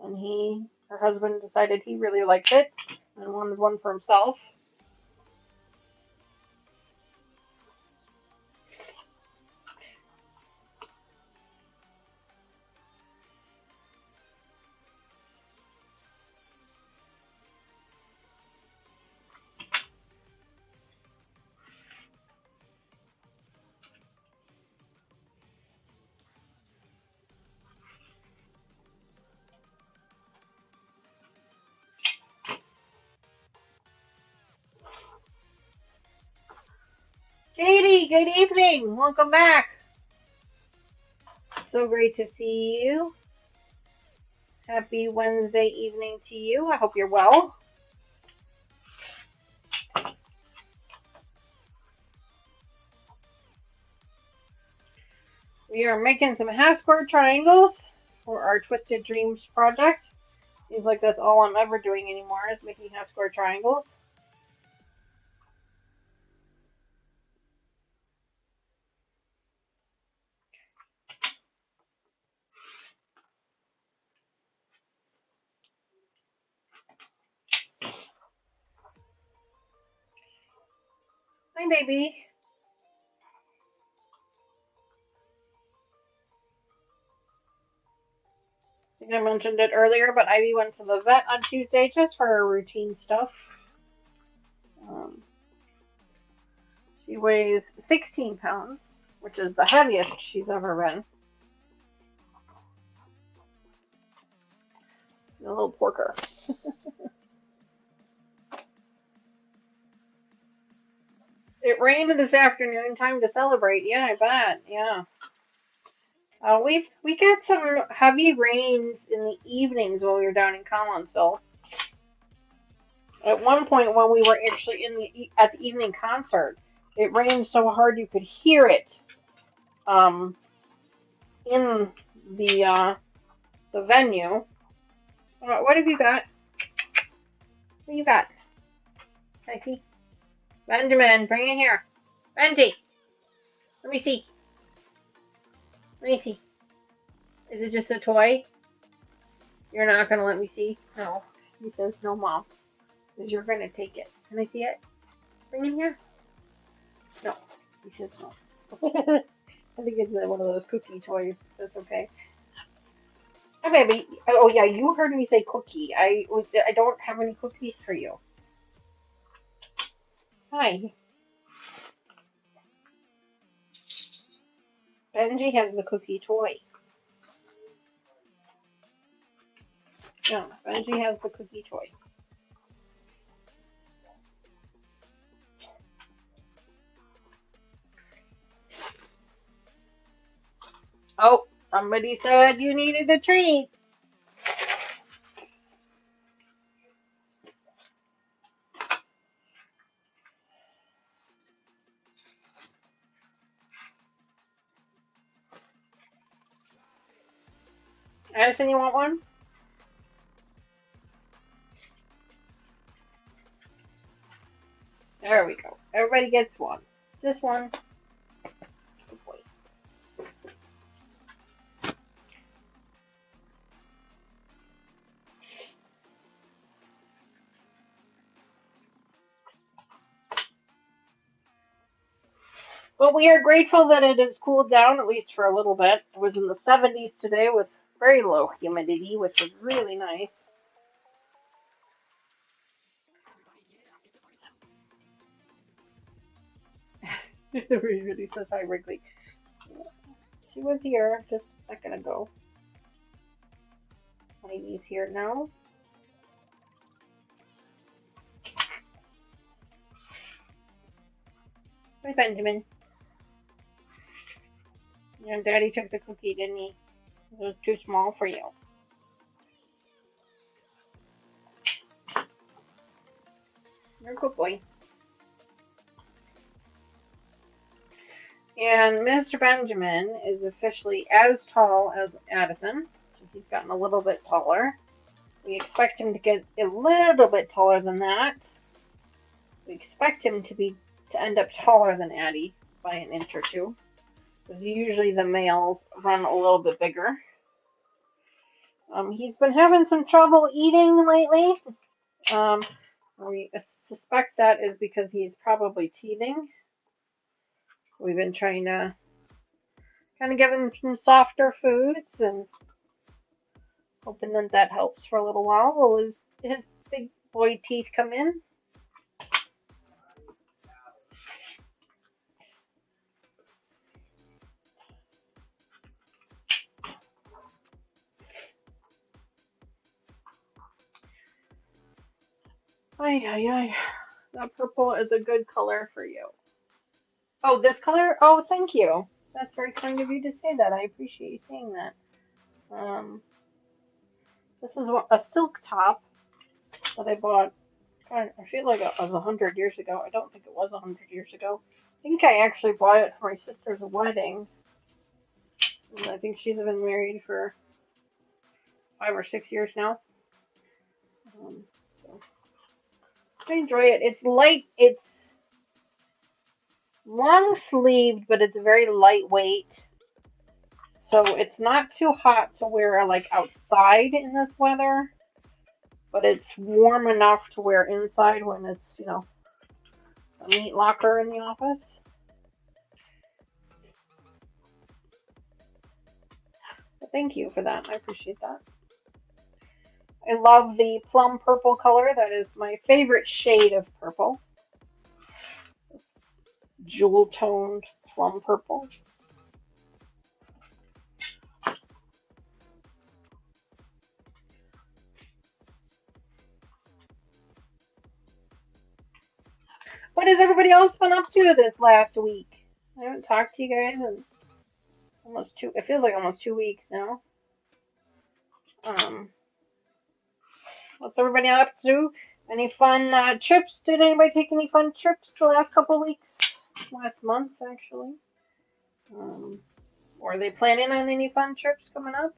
And her husband decided he really liked it and wanted one for himself. Katie, good evening. Welcome back. So great to see you. Happy Wednesday evening to you. I hope you're well. We are making some half square triangles for our Twisted Dreams project. Seems like that's all I'm ever doing anymore is making half square triangles. Hi, baby. I think I mentioned it earlier, but Ivy went to the vet on Tuesday just for her routine stuff. She weighs 16 pounds, which is the heaviest she's ever been. She's a little porker. It rained this afternoon. Time to celebrate. Yeah, I bet. Yeah. We got some heavy rains in the evenings while we were down in Collinsville. At one point, when we were actually at the evening concert, it rained so hard you could hear it in the venue. What have you got? What you got? Can I see? Benjamin, bring it here. Benji, let me see. Let me see. Is it just a toy? You're not gonna let me see? No. He says no, Mom. Because you're gonna take it. Can I see it? Bring it here. No. He says no. I think it's one of those cookie toys, so it's okay. Hi, baby. Oh, yeah, you heard me say cookie. I don't have any cookies for you. Hi. Benji has the cookie toy. No, Benji has the cookie toy. Oh, somebody said you needed a treat. Addison, you want one? There we go. Everybody gets one. Just one. Good boy. But we are grateful that it has cooled down, at least for a little bit. It was in the 70s today with very low humidity, which was really nice. Everybody says hi, Wrigley. She was here just second ago. Honeybee's here now. Hi, Benjamin. Yeah, Daddy took the cookie, didn't he? It was too small for you. You're a good boy. And Mr. Benjamin is officially as tall as Addison. So he's gotten a little bit taller. We expect him to get a little bit taller than that. We expect him to end up taller than Addie by an inch or two. Because usually the males run a little bit bigger. He's been having some trouble eating lately. We suspect that is because he's probably teething. We've been trying to kind of give him some softer foods and hoping that helps for a little while. Will his big boy teeth come in? Ay. That purple is a good color for you. Oh, this color? Oh, thank you. That's very kind of you to say that. I appreciate you saying that. This is a silk top that I bought. God, I feel like it was 100 years ago. I don't think it was 100 years ago. I think I actually bought it for my sister's wedding. And I think she's been married for 5 or 6 years now. So I enjoy it. It's light. It's long sleeved, but it's very lightweight. So it's not too hot to wear like outside in this weather, but it's warm enough to wear inside when it's, a meat locker in the office. But thank you for that. I appreciate that. I love the plum purple color. That is my favorite shade of purple. This jewel toned plum purple. What has everybody else been up to this last week? I haven't talked to you guys in it feels like almost 2 weeks now. What's everybody up to? Any fun trips? Did anybody take any fun trips the last couple weeks? Last month, actually. Or are they planning on any fun trips coming up?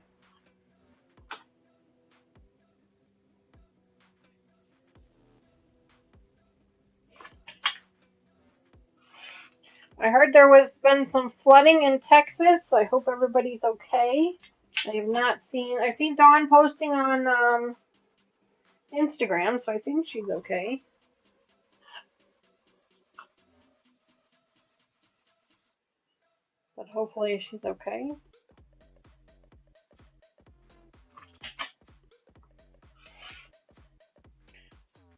I heard there was been some flooding in Texas. I hope everybody's okay. I've seen Dawn posting on Instagram, so I think she's okay. But hopefully she's okay.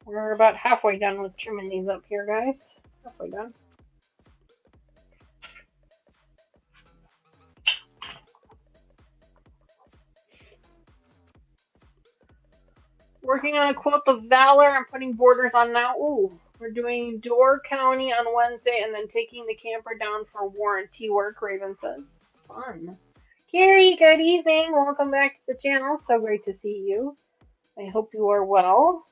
We're about halfway done with trimming these up here, guys. Halfway done. Working on a quilt of valor and putting borders on now. Ooh, we're doing Door County on Wednesday and then taking the camper down for warranty work, Raven says. Fun. Carrie, good evening. Welcome back to the channel. So great to see you. I hope you are well.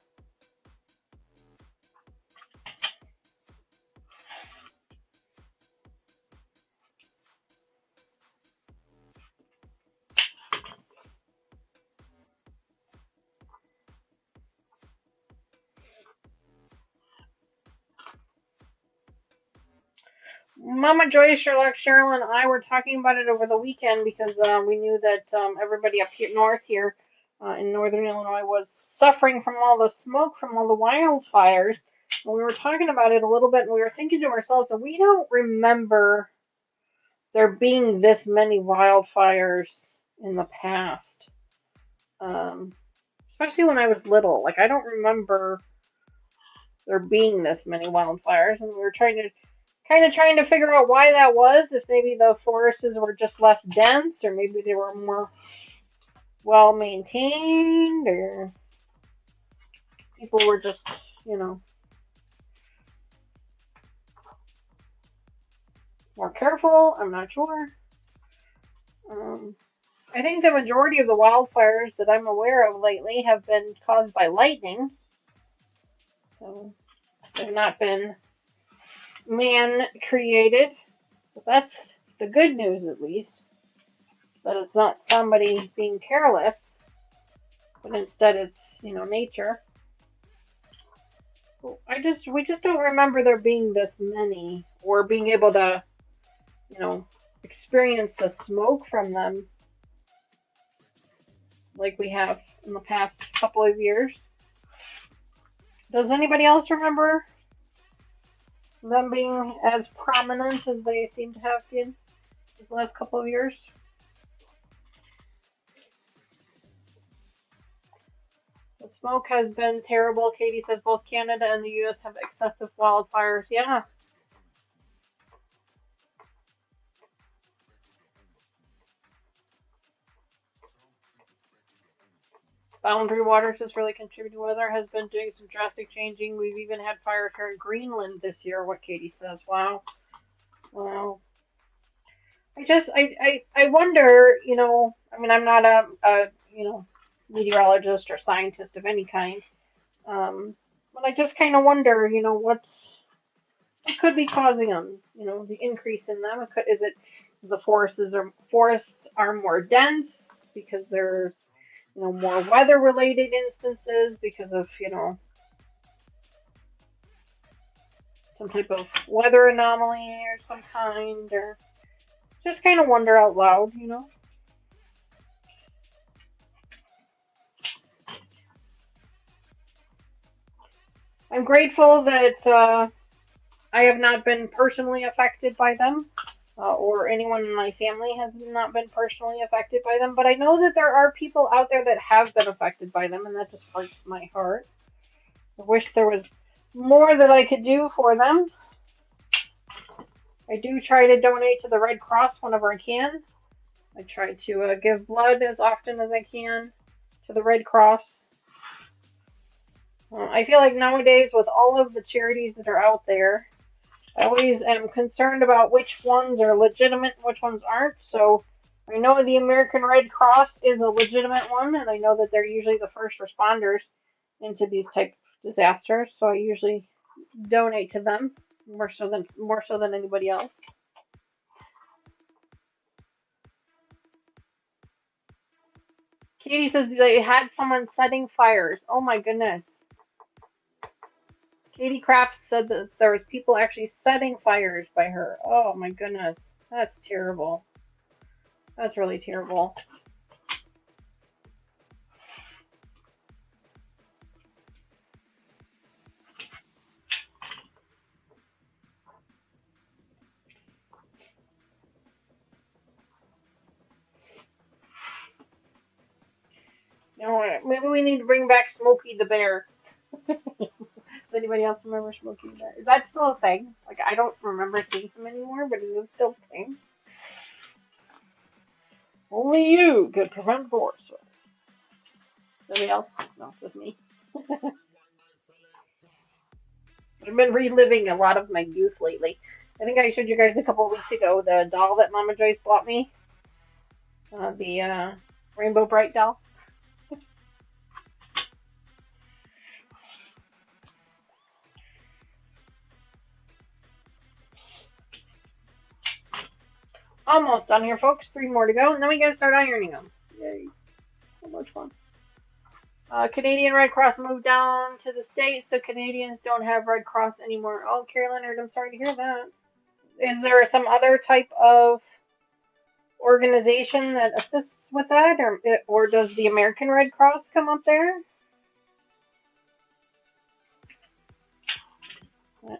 Mama Joyce, Sherlock, Cheryl, and I were talking about it over the weekend because we knew that everybody up here north here in northern Illinois was suffering from all the smoke from all the wildfires. And we were talking about it a little bit, and we were thinking to ourselves, that we don't remember there being this many wildfires in the past. Especially when I was little. Like, I don't remember there being this many wildfires, and we were trying to Kind of trying to figure out why that was, if maybe the forests were just less dense, or maybe they were more well maintained, or people were just, more careful. I'm not sure. I think the majority of the wildfires that I'm aware of lately have been caused by lightning. So they've not been man created. So that's the good news, at least. That it's not somebody being careless, but instead it's, nature. We just don't remember there being this many, or being able to, experience the smoke from them like we have in the past couple of years. Does anybody else remember them being as prominent as they seem to have been these last couple of years? The smoke has been terrible. Katie says both Canada and the US have excessive wildfires. Yeah. Boundary waters has really contributed. Weather has been doing some drastic changing. We've even had fires here in Greenland this year, what Katie says. Wow. Wow. I wonder, I'm not a meteorologist or scientist of any kind. But I just kind of wonder, what could be causing them, the increase in them. Is it the forests are more dense because there's, more weather related instances because of, some type of weather anomaly or some kind, or just kind of wonder out loud, I'm grateful that I have not been personally affected by them, or anyone in my family has not been personally affected by them. But I know that there are people out there that have been affected by them, and that just breaks my heart. I wish there was more that I could do for them. I do try to donate to the Red Cross whenever I can. I try to give blood as often as I can to the Red Cross. I feel like nowadays, with all of the charities that are out there, I always am concerned about which ones are legitimate and which ones aren't. So I know the American Red Cross is a legitimate one, and I know that they're usually the first responders into these type of disasters. So I usually donate to them more so than anybody else. Katie says they had someone setting fires. Oh my goodness. Katie Crafts said that there was people actually setting fires by her. Oh my goodness. That's terrible. That's really terrible. Maybe we need to bring back Smokey the Bear. Does anybody else remember Smokey the Bear? Is that still a thing? Like, I don't remember seeing him anymore, but is it still a thing? Only you could prevent forest fires. Anybody else? No, just me. I've been reliving a lot of my youth lately. I think I showed you guys a couple of weeks ago the doll that Mama Joyce bought me. The Rainbow Bright doll. Almost done here, folks. 3 more to go, and then we gotta start ironing them. Yay. So much fun. Canadian Red Cross moved down to the States, so Canadians don't have Red Cross anymore. Oh, Carrie Leonard, I'm sorry to hear that. Is there some other type of organization that assists with that, or does the American Red Cross come up there?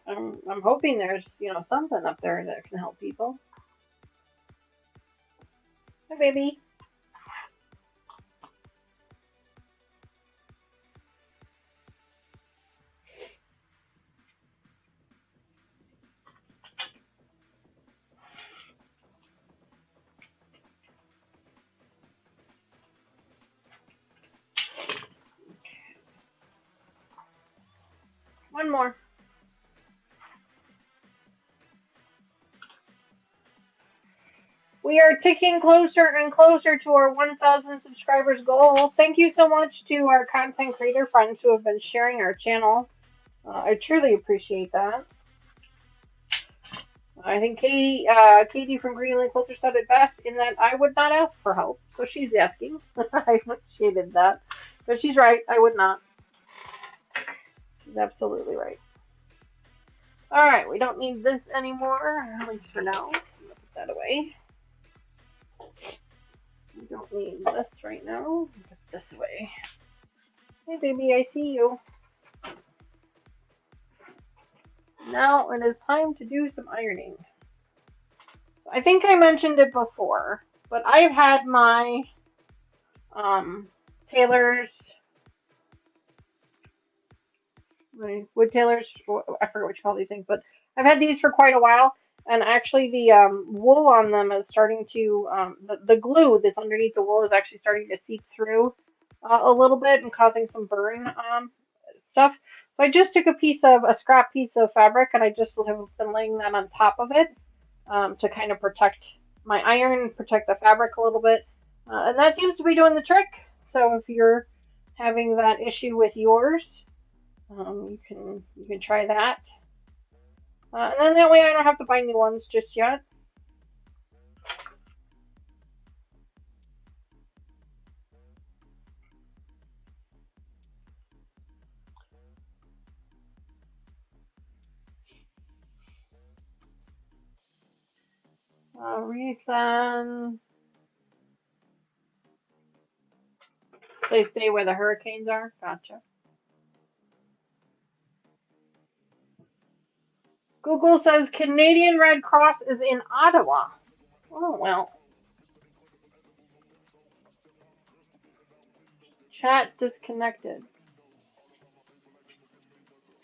I'm hoping there's something up there that can help people. Hi, baby. One more. We are ticking closer and closer to our 1,000 subscribers goal. Thank you so much to our content creator friends who have been sharing our channel. I truly appreciate that. I think Katie from Greenland Quilter said it best in that I would not ask for help, so she's asking. I appreciated that. But she's right, I would not. She's absolutely right. Alright, we don't need this anymore, at least for now. So I'm going to put that away. We don't need this right now. Put this away. Hey baby, I see you. Now it is time to do some ironing. I think I mentioned it before, but I've had my tailors, my wood tailors, I forget what you call these things, but I've had these for quite a while, and actually the wool on them is starting to, the glue that's underneath the wool is actually starting to seep through a little bit and causing some burn stuff. So I just took a scrap piece of fabric, and I just have been laying that on top of it to kind of protect my iron, protect the fabric a little bit. And that seems to be doing the trick. So if you're having that issue with yours, you can try that. And then that way I don't have to buy new ones just yet. Reason they stay where the hurricanes are. Gotcha. Google says Canadian Red Cross is in Ottawa. Oh well. Chat disconnected.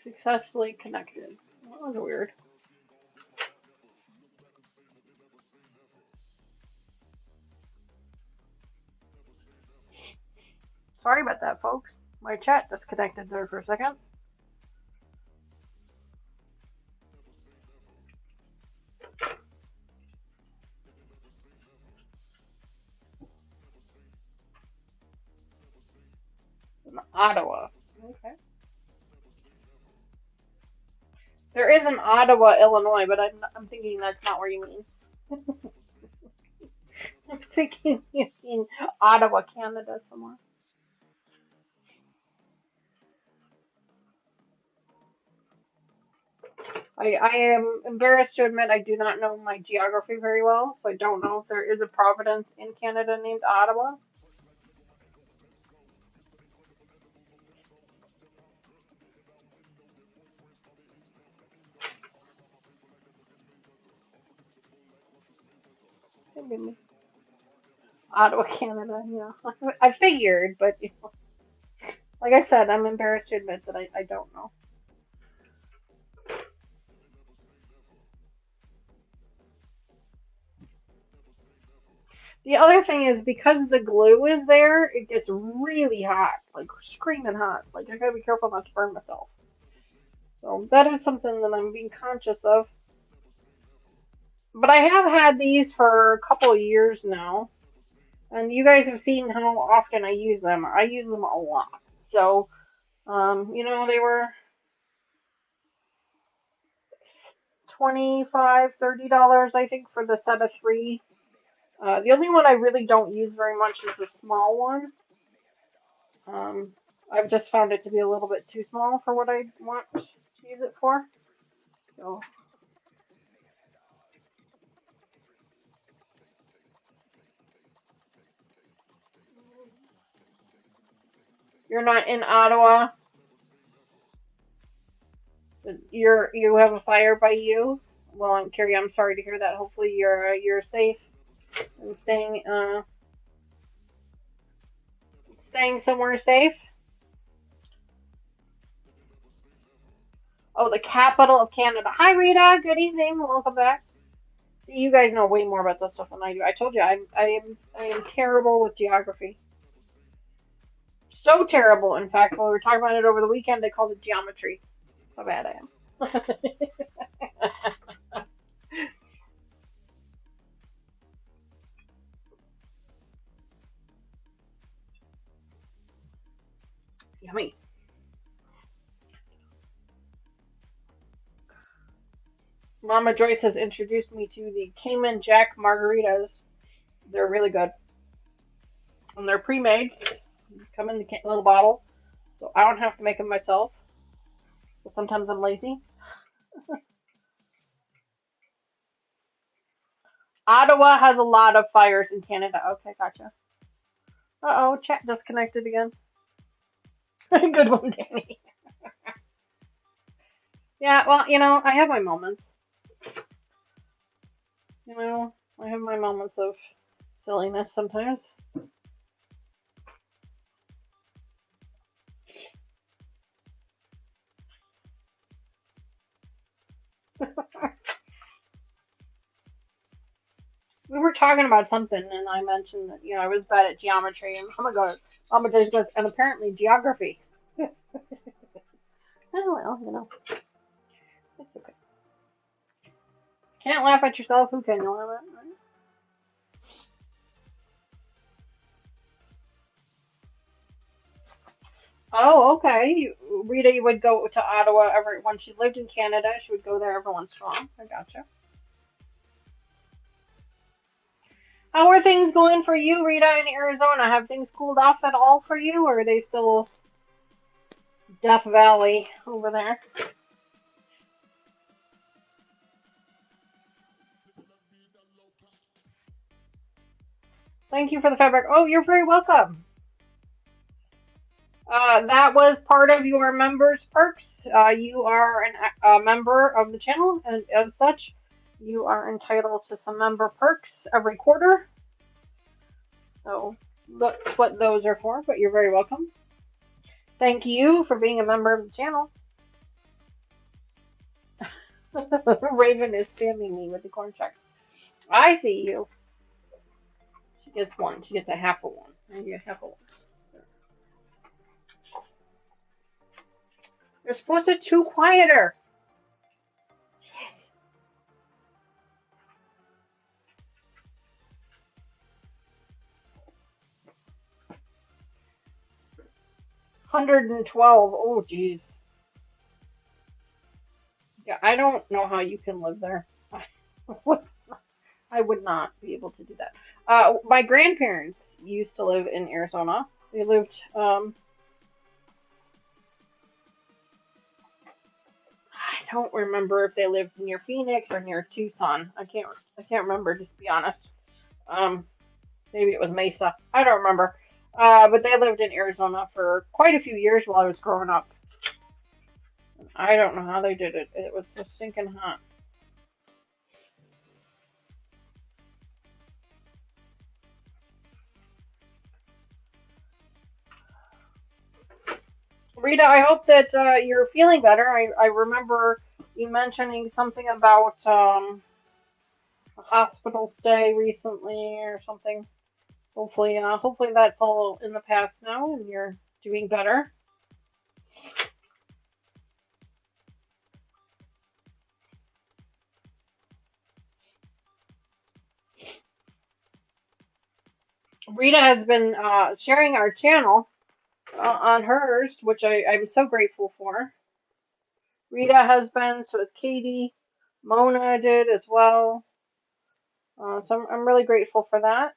Successfully connected. That was weird. Sorry about that, folks. My chat disconnected there for a second. In Ottawa. Okay. There is an Ottawa, Illinois, but I'm thinking that's not where you mean. I'm thinking you mean Ottawa, Canada somewhere. I am embarrassed to admit I do not know my geography very well, so I don't know if there is a province in Canada named Ottawa. Ottawa, Canada, yeah. I figured, but you know, like I said, I'm embarrassed to admit that I don't know. The other thing is because the glue is there, it gets really hot, like screaming hot. Like I gotta be careful not to burn myself. So that is something that I'm being conscious of. But I have had these for a couple of years now, and you guys have seen how often I use them. I use them a lot. So, you know, they were $25, $30, I think, for the set of 3. The only one I really don't use very much is the small one. I've just found it to be a little bit too small for what I want to use it for. So. You're not in Ottawa. You have a fire by you. Well, Carrie, I'm sorry to hear that. Hopefully you're safe and staying somewhere safe. Oh, the capital of Canada. Hi, Rita. Good evening. Welcome back. See, you guys know way more about this stuff than I do. I told you I am terrible with geography. So terrible, in fact, when we were talking about it over the weekend, they called it geometry. How bad I am. Yummy. Mama Joyce has introduced me to the Cayman Jack margaritas. They're really good. And they're pre-made. Come in the little bottle. So I don't have to make them myself. But sometimes I'm lazy. Ottawa has a lot of fires in Canada. Okay, gotcha. Uh-oh, chat disconnected again. Good one, Danny. Yeah, well, I have my moments. I have my moments of silliness sometimes. We were talking about something, and I mentioned that, I was bad at geometry, and Mama Joyce goes, and apparently geography. Oh, well, it's okay. Can't laugh at yourself. Who can? You laugh at, right? Oh, okay. Rita would go to Ottawa when she lived in Canada. She would go there every once in a while. I gotcha. How are things going for you, Rita, in Arizona? Have things cooled off at all for you, or are they still Death Valley over there? Thank you for the fabric. Oh, you're very welcome. That was part of your members' perks. You are a member of the channel, and as such, you are entitled to some member perks every quarter. So that's what those are for, but you're very welcome. Thank you for being a member of the channel. Raven is spamming me with the corn checks. I see you. She gets one. She gets a half of one. And you get half of one. You're supposed to chew quieter. Yes. 112. Oh, jeez. Yeah, I don't know how you can live there. I would not be able to do that. My grandparents used to live in Arizona. They lived, I don't remember if they lived near Phoenix or near Tucson. I can't remember, to be honest. Um, Maybe it was Mesa. I don't remember. But they lived in Arizona for quite a few years while I was growing up. I don't know how they did it. It was so stinking hot. Rita, I hope that you're feeling better. I remember you mentioning something about a hospital stay recently or something. Hopefully that's all in the past now and you're doing better. Rita has been sharing our channel on hers, which I'm so grateful for. Rita has been, so is Katie. Mona did as well. So I'm really grateful for that.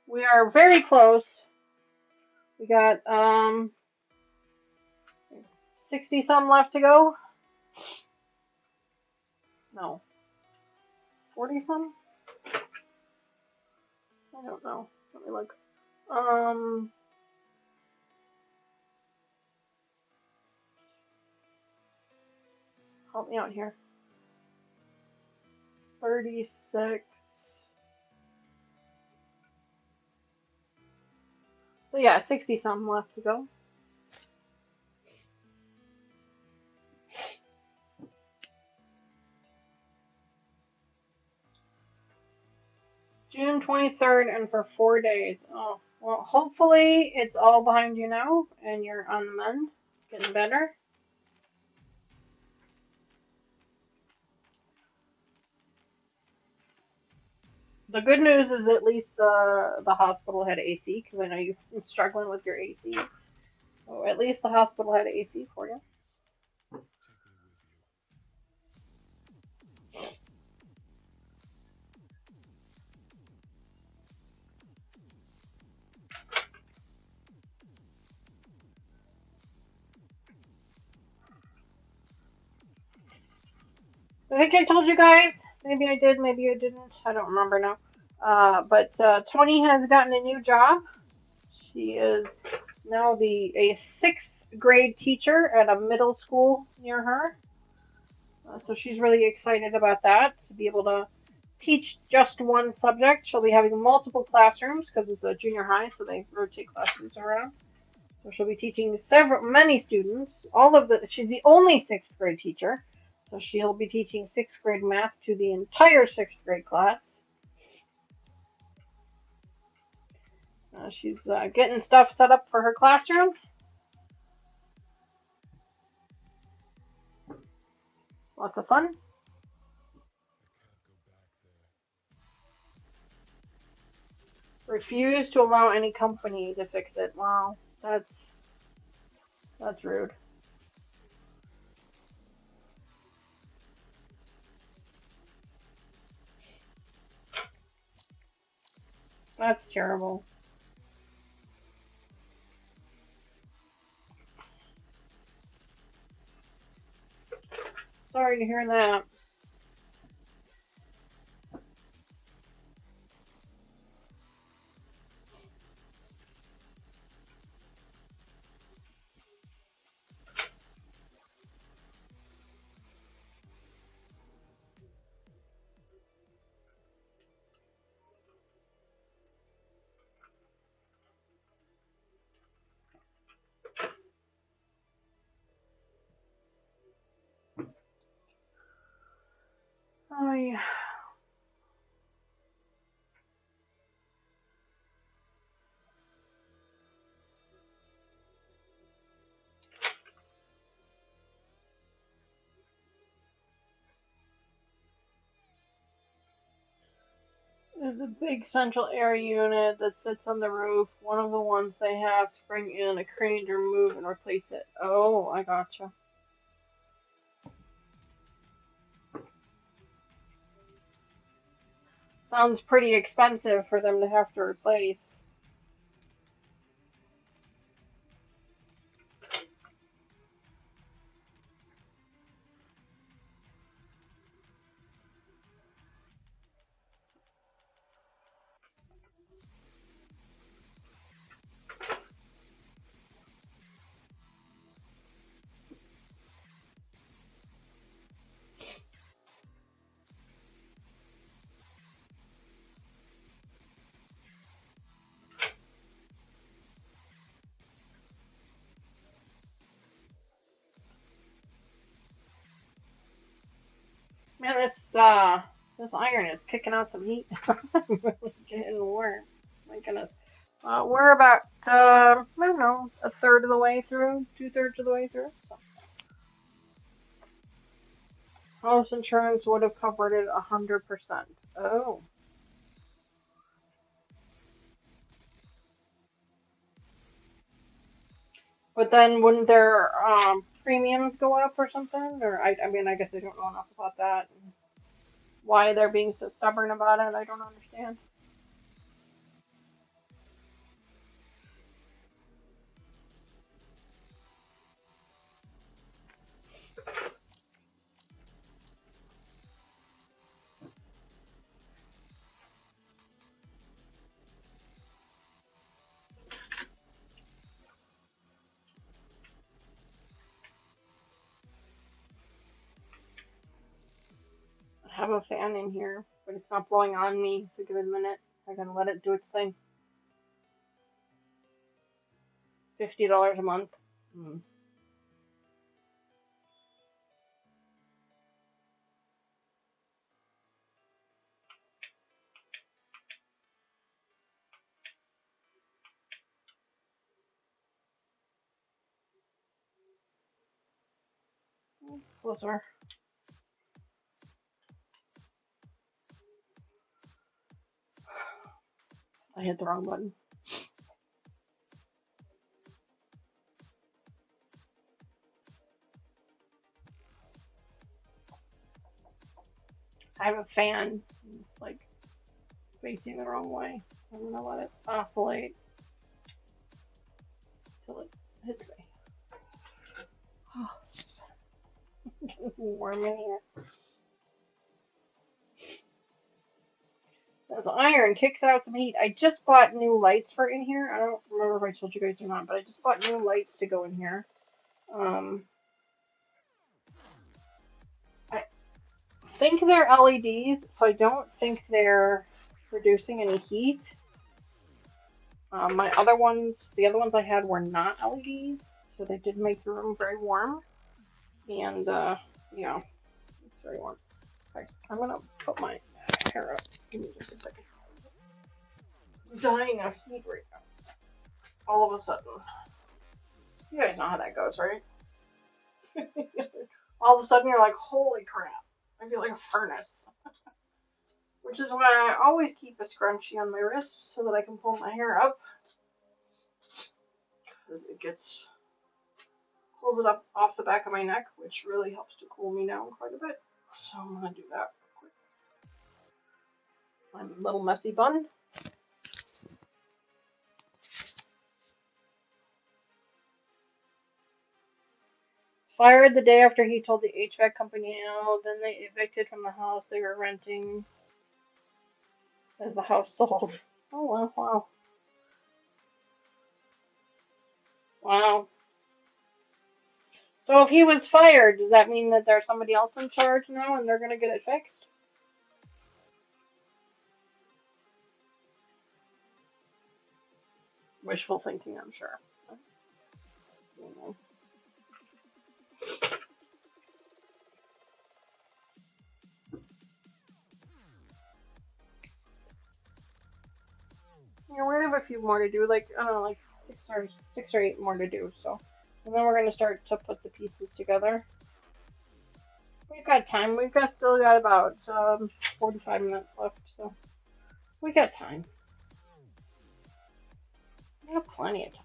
We are very close. We got 60 some left to go. No, 40 some. I don't know. Let me look. Help me out here. 36. So yeah, 60 some left to go. June 23rd and for 4 days. Oh, well, hopefully it's all behind you now and you're on the mend, getting better. The good news is at least the hospital had AC because I know you've been struggling with your AC. So at least the hospital had AC for you. I think I told you guys. Maybe I did, maybe I didn't. I don't remember now. But Tony has gotten a new job. She is now a sixth grade teacher at a middle school near her. So she's really excited about that to be able to teach just one subject. She'll be having multiple classrooms because it's a junior high, so they rotate classes around. So she'll be teaching many students. She's the only sixth grade teacher, so she'll be teaching sixth grade math to the entire sixth grade class. She's getting stuff set up for her classroom. Lots of fun. Refuse to allow any company to fix it. Wow, that's rude. That's terrible. Sorry to hear that. Oh, yeah. There's a big central air unit that sits on the roof. One of the ones they have to bring in a crane to remove and replace it. Oh, I gotcha. Sounds pretty expensive for them to have to replace. Man, this iron is kicking out some heat. I'm really getting warm. My goodness. We're about I don't know, a third of the way through, 2/3 of the way through. So. House insurance would have covered it 100%. Oh, but then wouldn't their premiums go up or something? Or I mean, I guess I don't know enough about that. Why they're being so stubborn about it, I don't understand. I have a fan in here, but it's not blowing on me, so give it a minute. I'm gonna let it do its thing. $50 a month. Hmm. Closer. I hit the wrong button. I have a fan. It's like facing the wrong way. So I'm gonna let it oscillate till it hits me. Warm in here. As the iron kicks out some heat, I just bought new lights for in here. I don't remember if I told you guys or not, but I just bought new lights to go in here. I think they're LEDs, so I don't think they're producing any heat. My other ones, the other ones I had were not LEDs, so they did make the room very warm. And, yeah, it's very warm. Okay, I'm gonna put my hair up. Give me just a second. I'm dying of heat right now. All of a sudden. You guys know how that goes, right? All of a sudden you're like, holy crap. I feel like a furnace. Which is why I always keep a scrunchie on my wrist so that I can pull my hair up. Because it pulls it up off the back of my neck, which really helps to cool me down quite a bit. So I'm going to do that quick. My little messy bun. Fired the day after he told the HVAC company no, then they evicted from the house they were renting as the house sold. Oh, wow, wow. Wow. So if he was fired, does that mean that there's somebody else in charge now and they're going to get it fixed? Wishful thinking, I'm sure. Yeah, we're gonna have a few more to do, like I don't know, like six or eight more to do. So, and then we're gonna start to put the pieces together. We've got time. Still got about 45 minutes left, so we got time. We have plenty of time.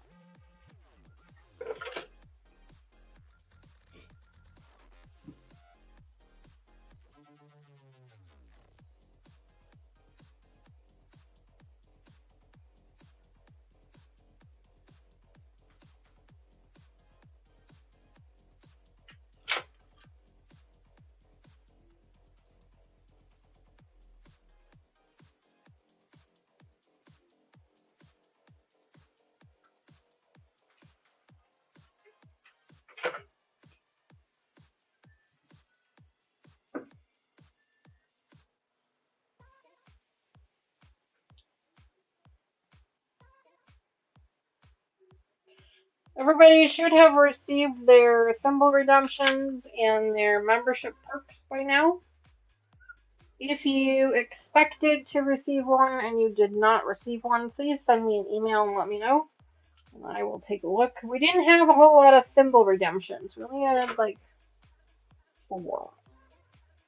Everybody should have received their thimble redemptions and their membership perks by now. If you expected to receive one and you did not receive one, please send me an email and let me know. And I will take a look. We didn't have a whole lot of thimble redemptions. We only had like 4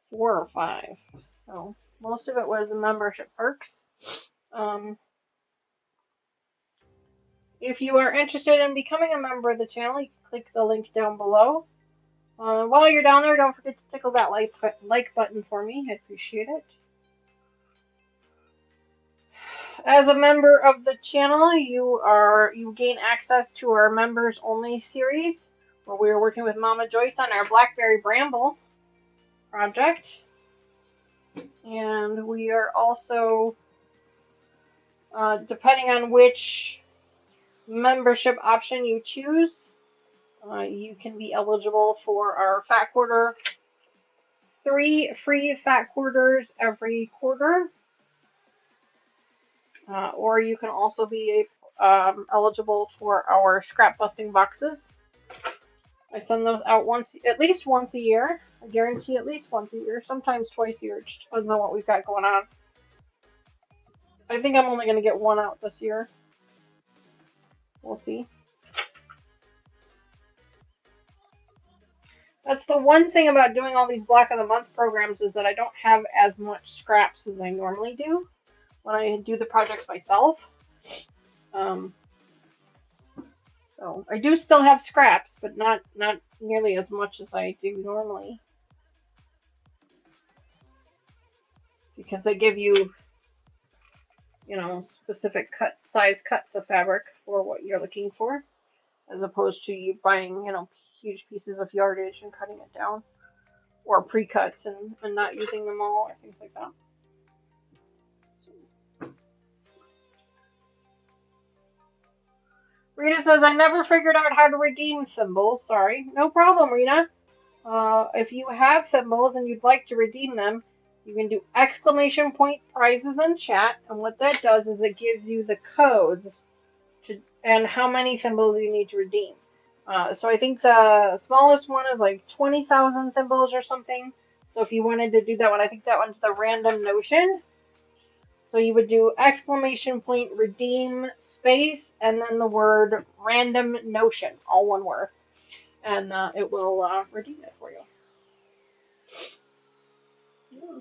or 5. So most of it was the membership perks. If you are interested in becoming a member of the channel, you can click the link down below. While you're down there, don't forget to tickle that like button for me. I appreciate it. As a member of the channel, you gain access to our members only series, where we are working with Mama Joyce on our Blackberry Bramble project. And we are also, depending on which membership option you choose, you can be eligible for our fat quarter, 3 free fat quarters every quarter. Or you can also be eligible for our scrap busting boxes. I send those out at least once a year. I guarantee at least once a year, sometimes twice a year. It just depends on what we've got going on. I think I'm only going to get one out this year. We'll see. That's the one thing about doing all these Black of the Month programs is that I don't have as much scraps as I normally do. when I do the projects myself. So I do still have scraps, but not nearly as much as I do normally, because they give you, you know, specific size cuts of fabric for what you're looking for, as opposed to you buying, you know, huge pieces of yardage and cutting it down, or pre-cuts and not using them all, or things like that. Rita says, I never figured out how to redeem symbols. Sorry. No problem, Rita. If you have symbols and you'd like to redeem them, you can do exclamation point prizes in chat. And what that does is it gives you the codes and how many symbols you need to redeem. So I think the smallest one is like 20,000 symbols or something. So if you wanted to do that one, I think that one's the random notion. So you would do exclamation point redeem space and then the word random notion, all one word. And it will redeem it for you. Yeah.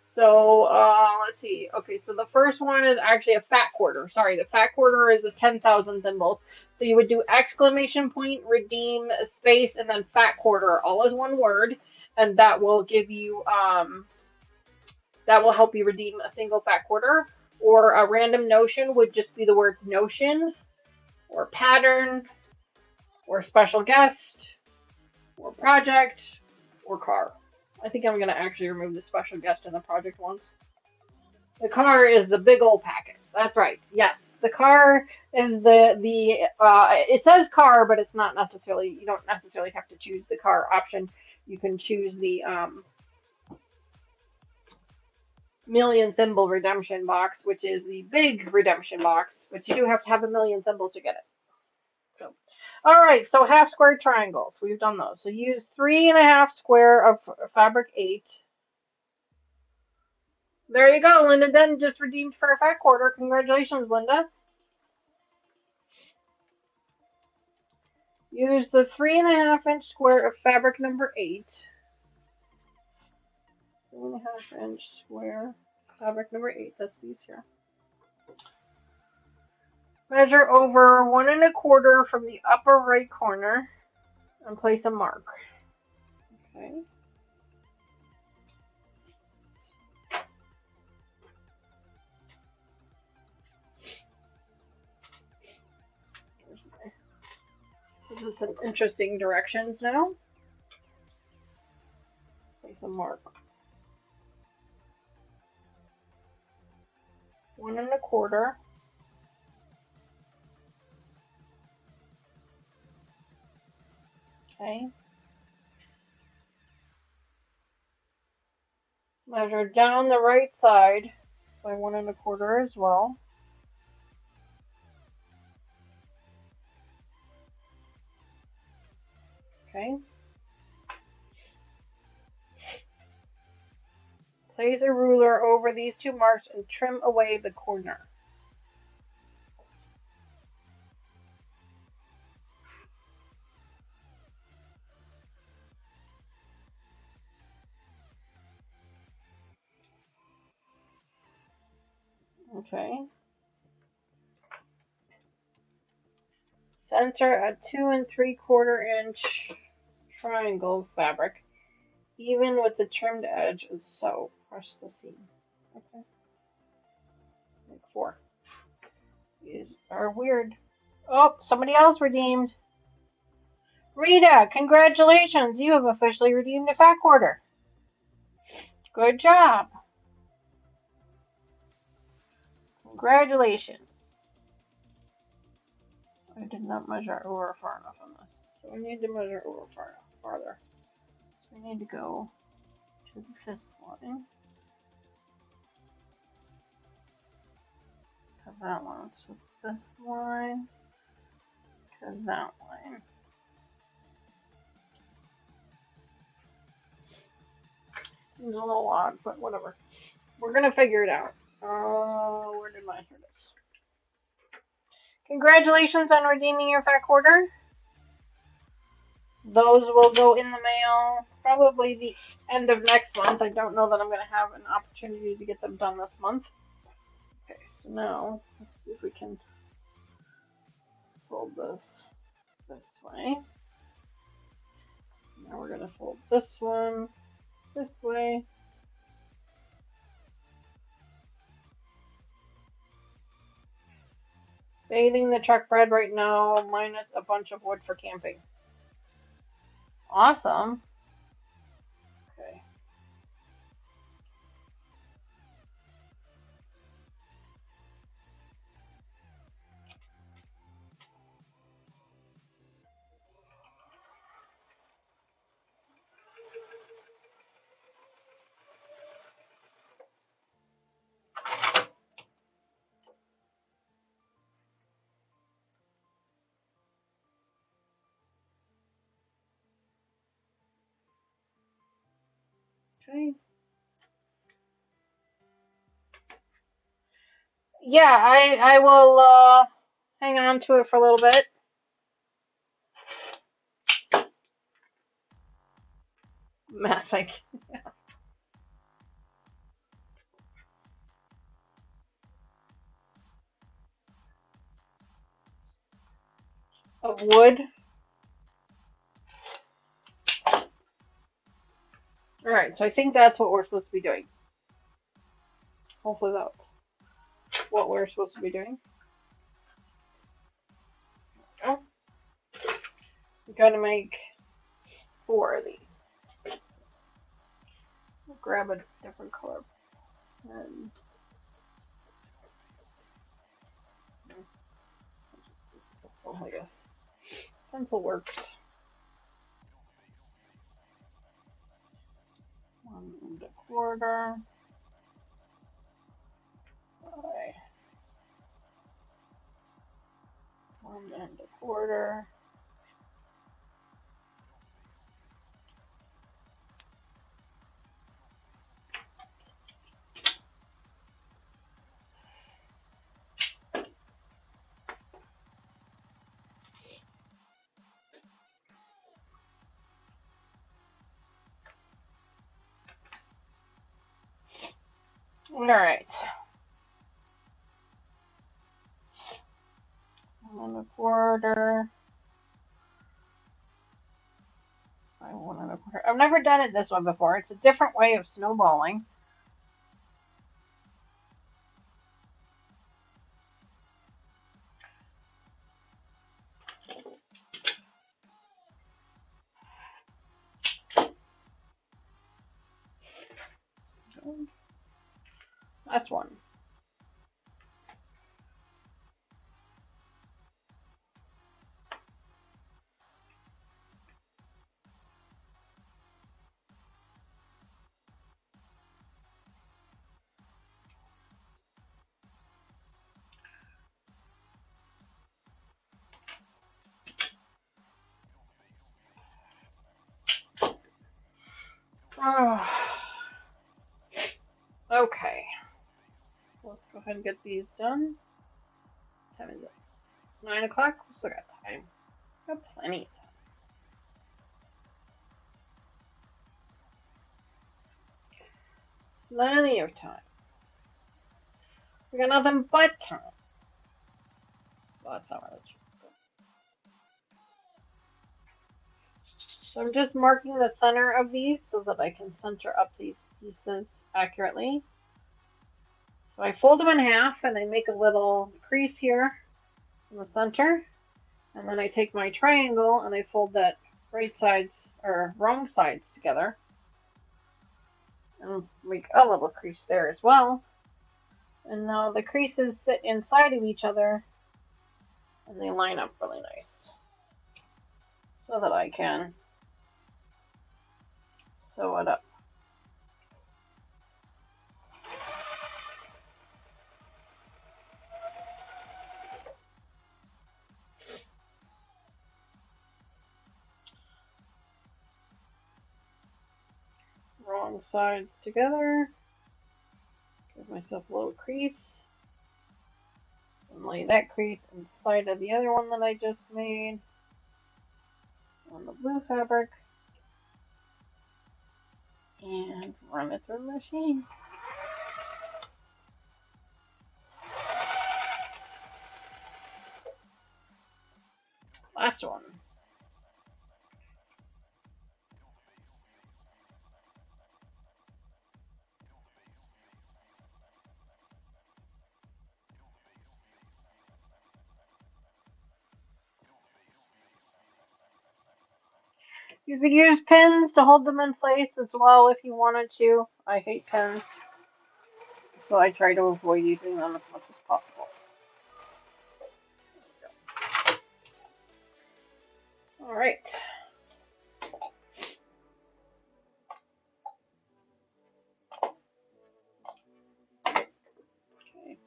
So let's see. Okay, so the first one is actually a fat quarter. Sorry, the fat quarter is a 10,000 symbols. So you would do exclamation point, redeem, space, and then fat quarter, all as one word, and that will give you that will help you redeem a single fat quarter. Or a random notion would just be the word notion, or pattern, or special guest, or project, or car. I think I'm gonna actually remove the special guest in the project ones. The car is the big old package. That's right. Yes, the car is the. It says car, but it's not necessarily. You don't necessarily have to choose the car option. You can choose the million symbol redemption box, which is the big redemption box, but you do have to have a million symbols to get it. So, all right. So half square triangles. We've done those. So use 3.5 square of fabric 8. There you go. Linda Dunn just redeemed for a fat quarter. Congratulations, Linda. Use the 3.5 inch square of fabric number 8. 3.5 inch square fabric number 8. That's these here. Measure over 1.25 from the upper right corner and place a mark. Okay. This is some interesting directions now. Place a mark. 1.25. Okay. Measure down the right side by 1.25 as well. Okay. Place a ruler over these two marks and trim away the corner. Okay. Center a 2 3/4 inch triangle fabric, even with the trimmed edge as so. Press the seam. Okay. Like 4. These are weird. Oh, somebody else redeemed. Rita, congratulations! You have officially redeemed a fat quarter. Good job. Congratulations. I did not measure over far enough on this. So we need to measure over farther. So we need to go to this line. To that one. So this line to that line. Seems a little odd, but whatever. We're gonna figure it out. Where did my here it is. Congratulations on redeeming your fat quarter. Those will go in the mail probably the end of next month. I don't know that I'm going to have an opportunity to get them done this month. Okay, so now let's see if we can fold this way. Now we're going to fold this one this way. Bathing the truck bed right now, minus a bunch of wood for camping. Awesome. Okay. Okay. Yeah, I will hang on to it for a little bit. Math, like of wood. Alright, so I think that's what we're supposed to be doing. Hopefully that's what we're supposed to be doing. Oh, we gotta make 4 of these. We'll grab a different color pen. Pencil, I guess. Pencil works. 1 1/4. Okay. 1 1/4. Alright. 1 1/4. 1 1/4. I've never done it this way before. It's a different way of snowballing. That's one. Oh. Okay. Let's go ahead and get these done. What time is it? 9 o'clock? We still got time. We got plenty of time. Plenty of time. We got nothing but time. Well, that's not really true. So I'm just marking the center of these so that I can center up these pieces accurately. So I fold them in half and I make a little crease here in the center. And then I take my triangle and I fold that right sides or wrong sides together. And make a little crease there as well. And now the creases sit inside of each other and they line up really nice. So that I can sew it up. Wrong sides together. Give myself a little crease. And lay that crease inside of the other one that I just made. on the blue fabric and run it through the machine. Last one. You could use pins to hold them in place as well if you wanted to. I hate pins, so I try to avoid using them as much as possible. All right. Okay.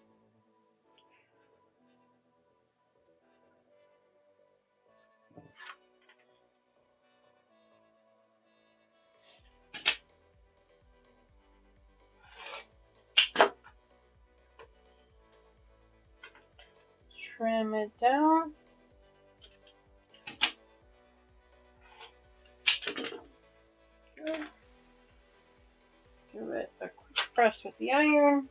Trim it down. Good. Give it a quick press with the iron.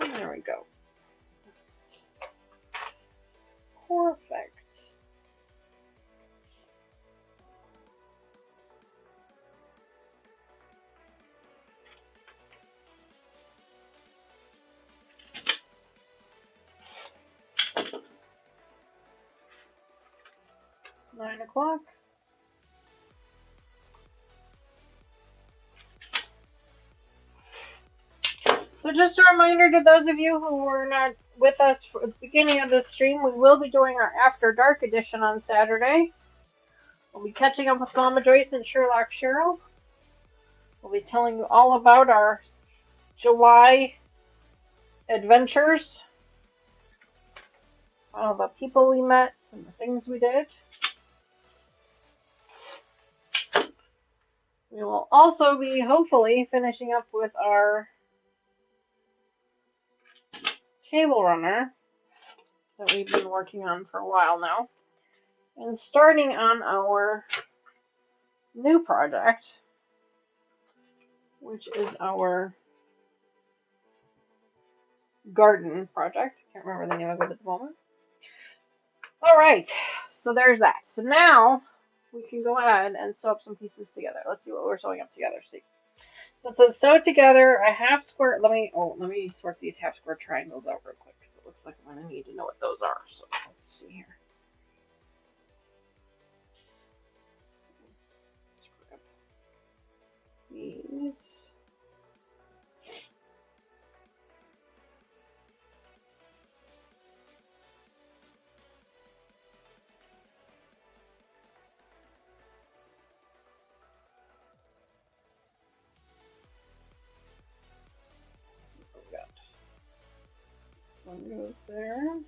And there we go. Perfect. Nine o'clock. So just a reminder to those of you who were not with us for the beginning of this stream, we will be doing our After Dark edition on Saturday. We'll be catching up with Mama Joyce and Sherlock Cheryl. We'll be telling you all about our July adventures, all the people we met and the things we did. We will also be hopefully finishing up with our table runner that we've been working on for a while now, and starting on our new project, which is our garden project. I can't remember the name of it at the moment. Alright, so there's that. So now we can go ahead and sew up some pieces together. Let's see what we're sewing up together. See. So it says sew together a half square. Let me sort these half square triangles out real quick because it looks like I'm going to need to know what those are. So let's see here. Let's grab these. One goes there.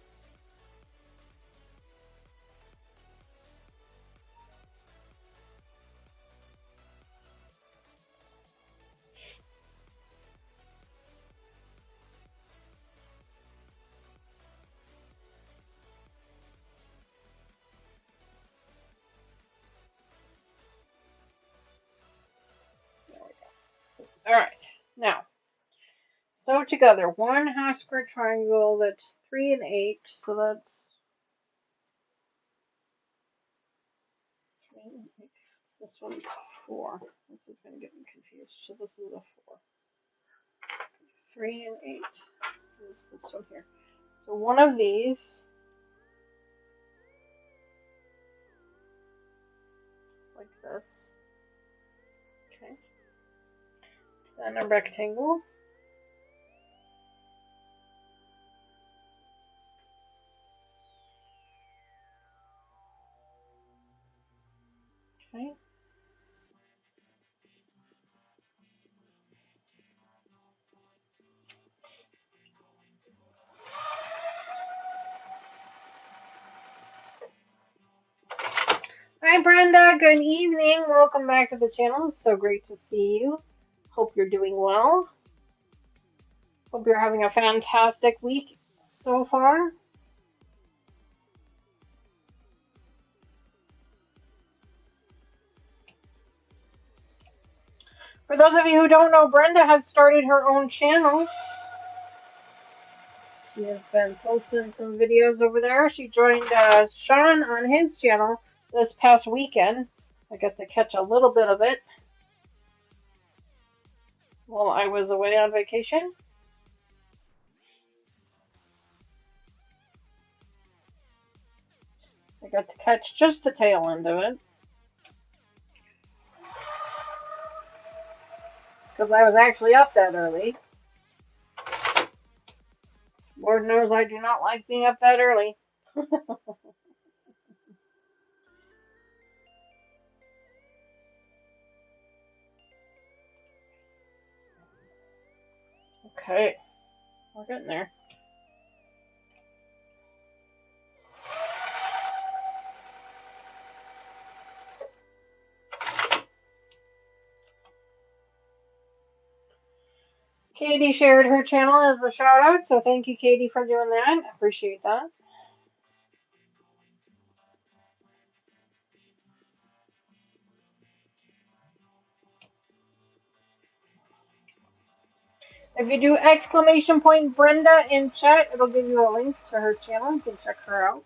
There we go. All right, now sew together one half square triangle that's 3 and 8, so that's 3 and 8. This one's 4. This is going to get me confused. So this is a 4. 3 and 8 is this one here. So one of these, like this. Okay. Then a rectangle. Okay. Hi Brenda, good evening. Welcome back to the channel. It's so great to see you. Hope you're doing well. Hope you're having a fantastic week so far. For those of you who don't know, Brenda has started her own channel. She has been posting some videos over there. She joined Sean on his channel this past weekend. I got to catch a little bit of it while I was away on vacation. I got to catch just the tail end of it. Because I was actually up that early. Lord knows I do not like being up that early. Okay, we're getting there. Katie shared her channel as a shout out, so thank you, Katie, for doing that. I appreciate that. If you do exclamation point Brenda in chat, it'll give you a link to her channel. You can check her out.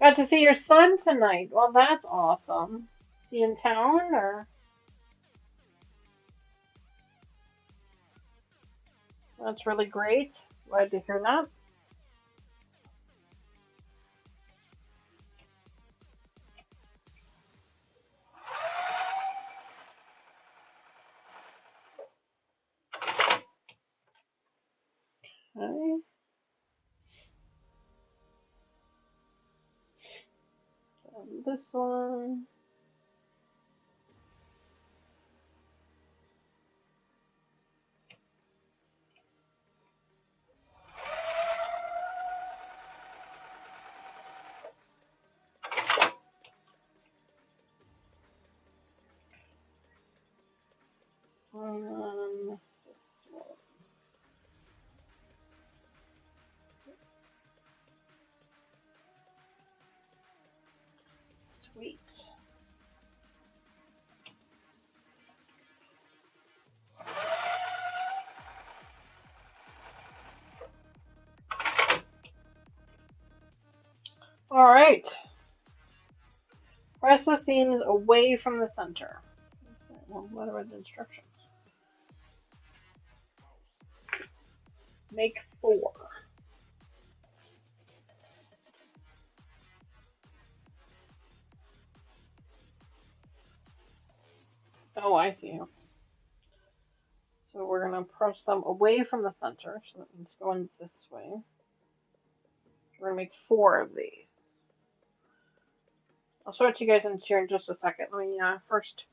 Got to see your son tonight. Well, that's awesome. Is he in town or? That's really great. Glad to hear that. Okay. This one. This one. Sweet. All right. Press the seams away from the center. Well, what are the instructions? Make 4. Oh, I see. So we're going to press them away from the center. So that means going this way. We're going to make 4 of these. I'll show it to you guys here in just a second. Let me first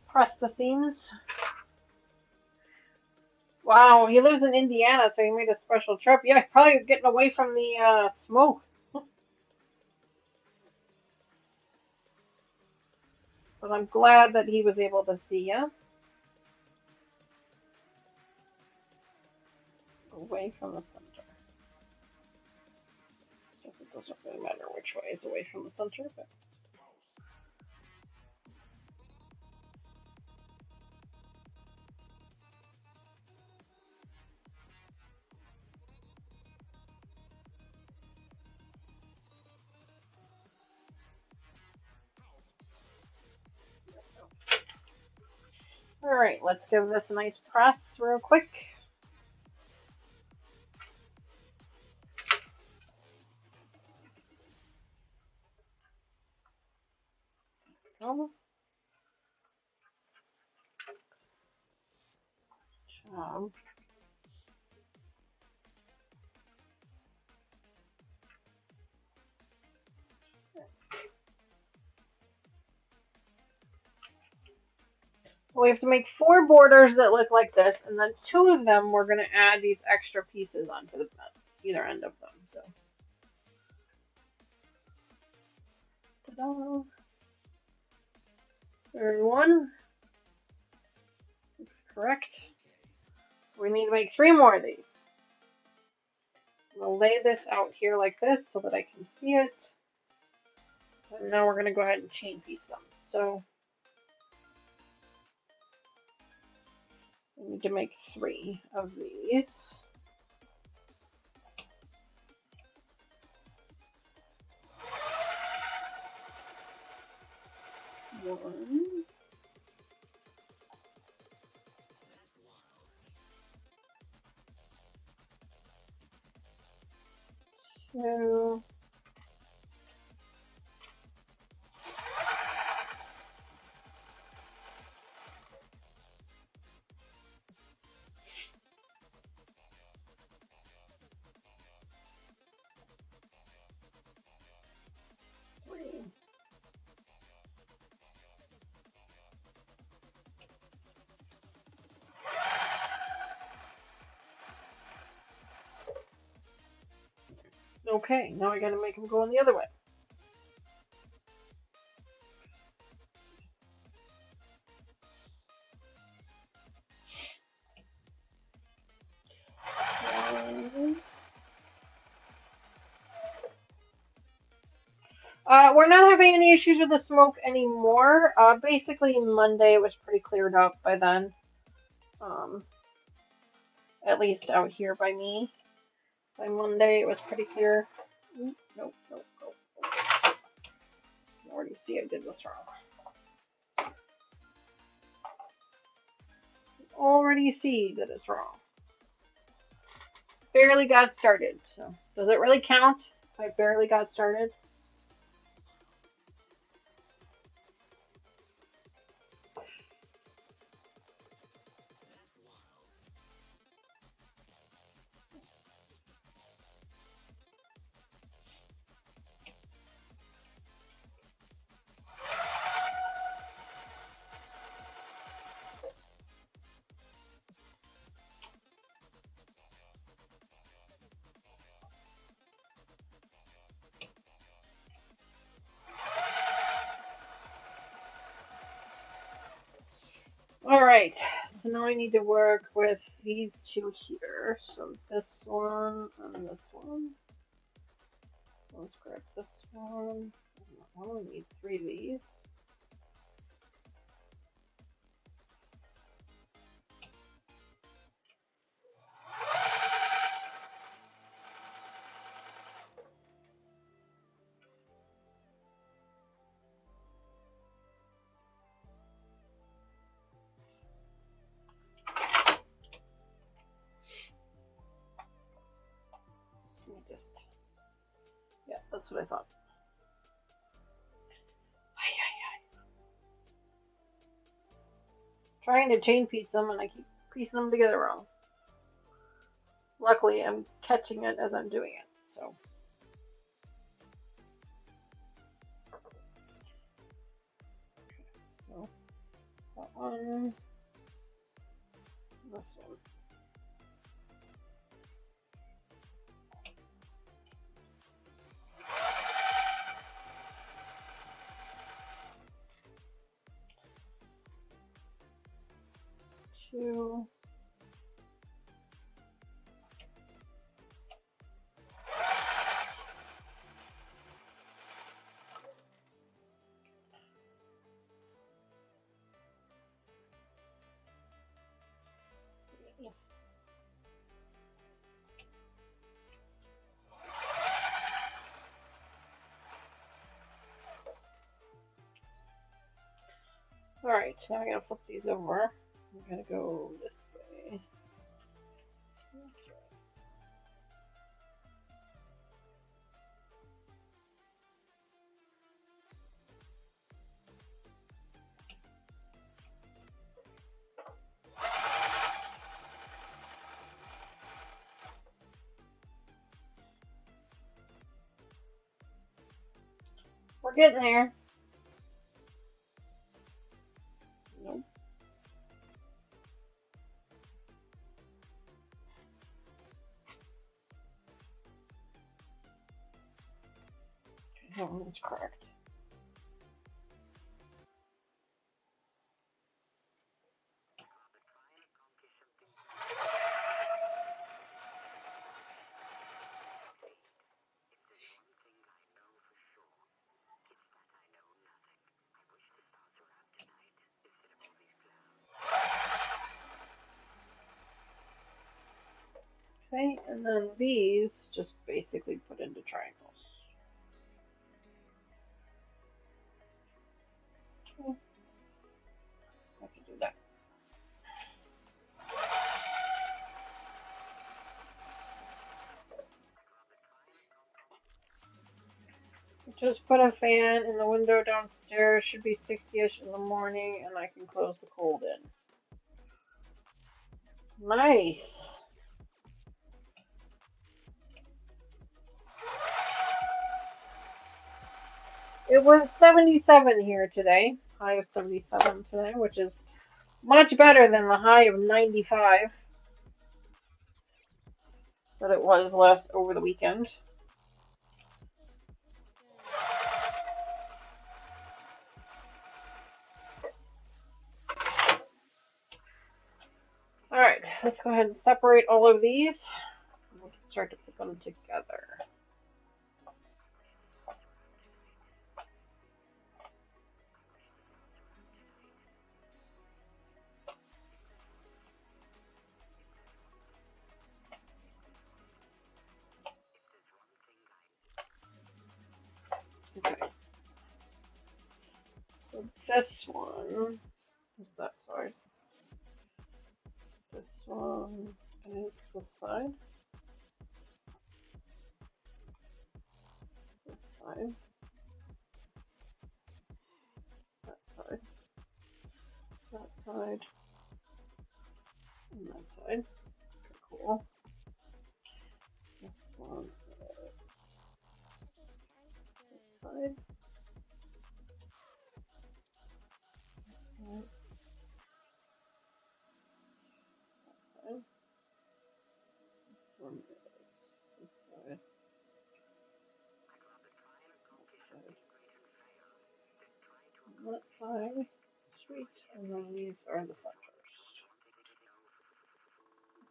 press the seams. Wow, he lives in Indiana, so he made a special trip. Yeah, probably getting away from the smoke. But I'm glad that he was able to see you. Away from the center. I guess it doesn't really matter which way is away from the center, but. All right, let's give this a nice press real quick. Oh. Job. We have to make 4 borders that look like this, and then 2 of them we're going to add these extra pieces onto the either end of them. So, ta-da. Third one looks correct. We need to make 3 more of these. We'll lay this out here like this so that I can see it. And now we're going to go ahead and chain piece them. So we need to make 3 of these. One. 2. Okay, now I gotta make them go in the other way. We're not having any issues with the smoke anymore. Basically, Monday it was pretty cleared up by then. At least out here by me. By Monday it was pretty clear. Nope, nope, nope, nope. I already see I did this wrong. Already see that it's wrong. Barely got started. So, does it really count if I barely got started? Alright, so now I need to work with these 2 here. So this one and this one. Let's grab this one. I only need 3 of these. Yeah, that's what I thought. Trying to chain piece them and I keep piecing them together wrong. Luckily, I'm catching it as I'm doing it, so. So that one, this one. Two. Alright, so now I gotta flip these over. I'm gonna go this way. We're getting there. Nope. correct. Okay, and then these just basically put into triangles. Okay. I can do that. Just put a fan in the window downstairs. Should be 60-ish in the morning, and I can close the cold in. Nice. It was 77 here today. High of 77 today, which is much better than the high of 95 that it was last over the weekend. Alright, let's go ahead and separate all of these. We can start to put them together. Okay. So this one is that side. This one is this side. This side. That side. That side. And that side. Okay, cool. This one is this side. That side. This one is this side. That side. Sweet. And then these are the centers.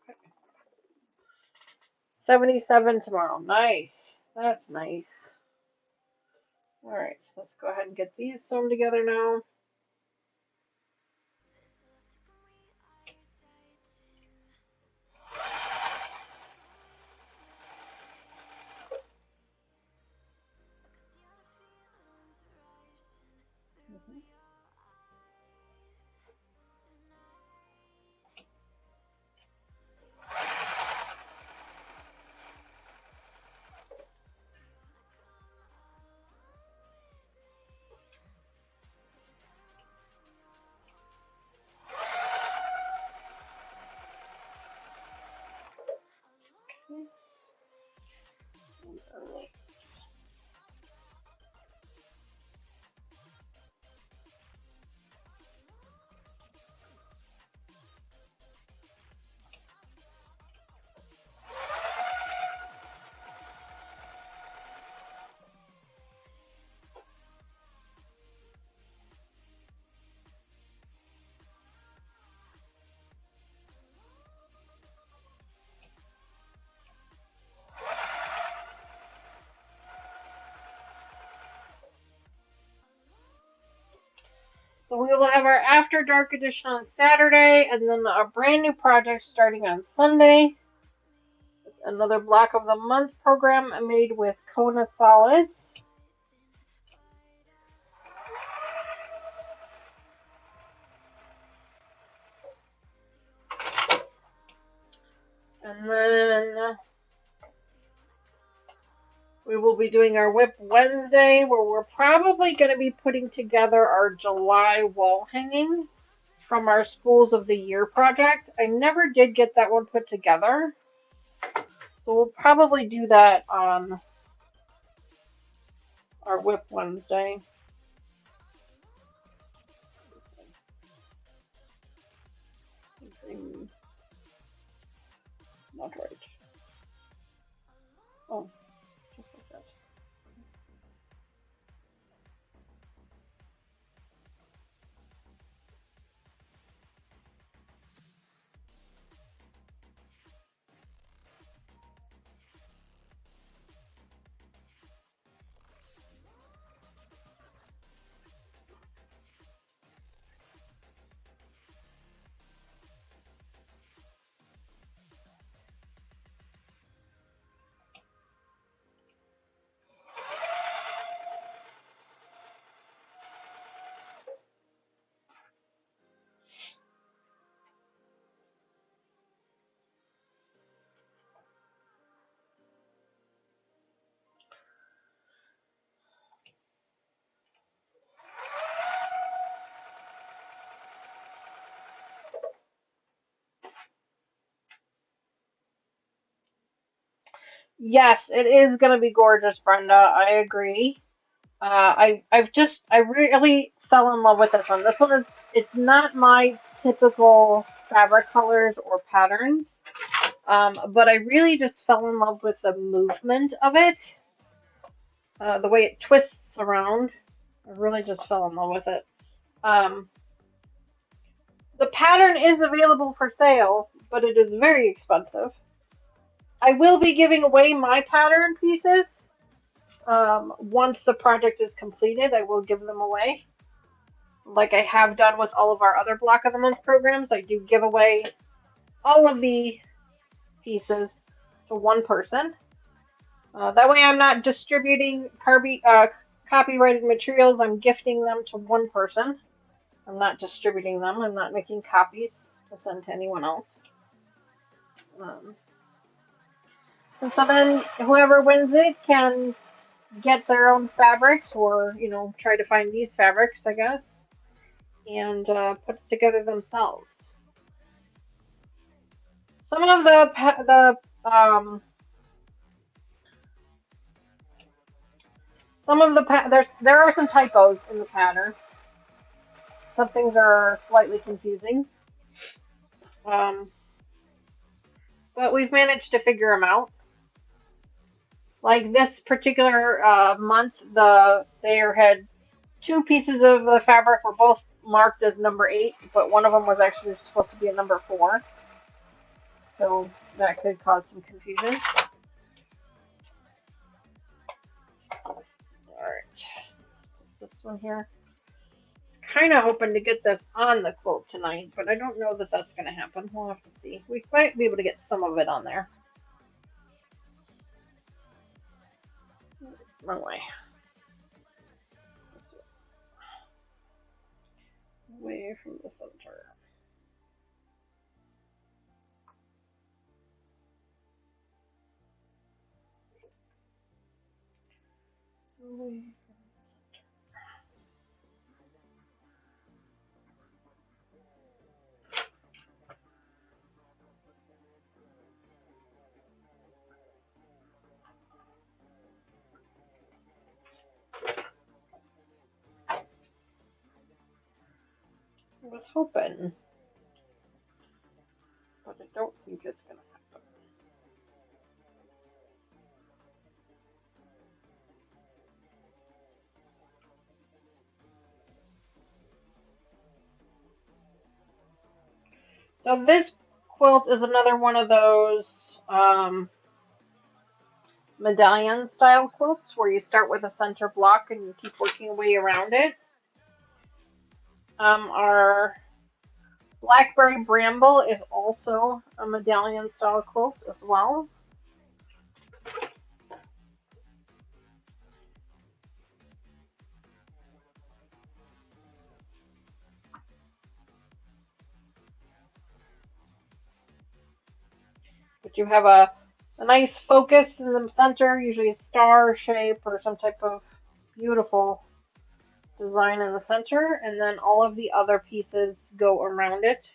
Okay. 77 tomorrow. Nice. That's nice. Alright, so let's go ahead and get these sewn together now. So we will have our After Dark edition on Saturday, and then our brand new project starting on Sunday. It's another Block of the Month program made with Kona solids. And then we will be doing our Whip Wednesday, where we're probably going to be putting together our July wall hanging from our Schools of the Year project. I never did get that one put together, so we'll probably do that on our Whip Wednesday. Something not right. Oh, just like that. Yes, it is gonna be gorgeous, Brenda. I agree. I really fell in love with this one. This one is it's not my typical fabric colors or patterns. But I really just fell in love with the movement of it, the way it twists around. I really just fell in love with it. Um, the pattern is available for sale, but it is very expensive. I will be giving away my pattern pieces. Once the project is completed, I will give them away. Like I have done with all of our other Block of the Month programs, I do give away all of the pieces to one person. That way I'm not distributing copyrighted materials, I'm gifting them to one person. I'm not distributing them, I'm not making copies to send to anyone else. Um, and so then whoever wins it can get their own fabrics or, try to find these fabrics, I guess, and put it together themselves. Some of there are some typos in the pattern. Some things are slightly confusing, um, but we've managed to figure them out. Like this particular month, there had two pieces of the fabric were both marked as number 8, but one of them was actually supposed to be a number 4. So that could cause some confusion. Alright, this one here. Kind of hoping to get this on the quilt tonight, but I don't know that that's going to happen. We'll have to see. We might be able to get some of it on there. Wrong way. Away from the center. Away. I was hoping, but I don't think it's going to happen. So this quilt is another one of those medallion style quilts where you start with a center block and you keep working your way around it. Our Blackberry Bramble is also a medallion style quilt as well. But you have a nice focus in the center, usually a star shape or some type of beautiful design in the center, and then all of the other pieces go around it.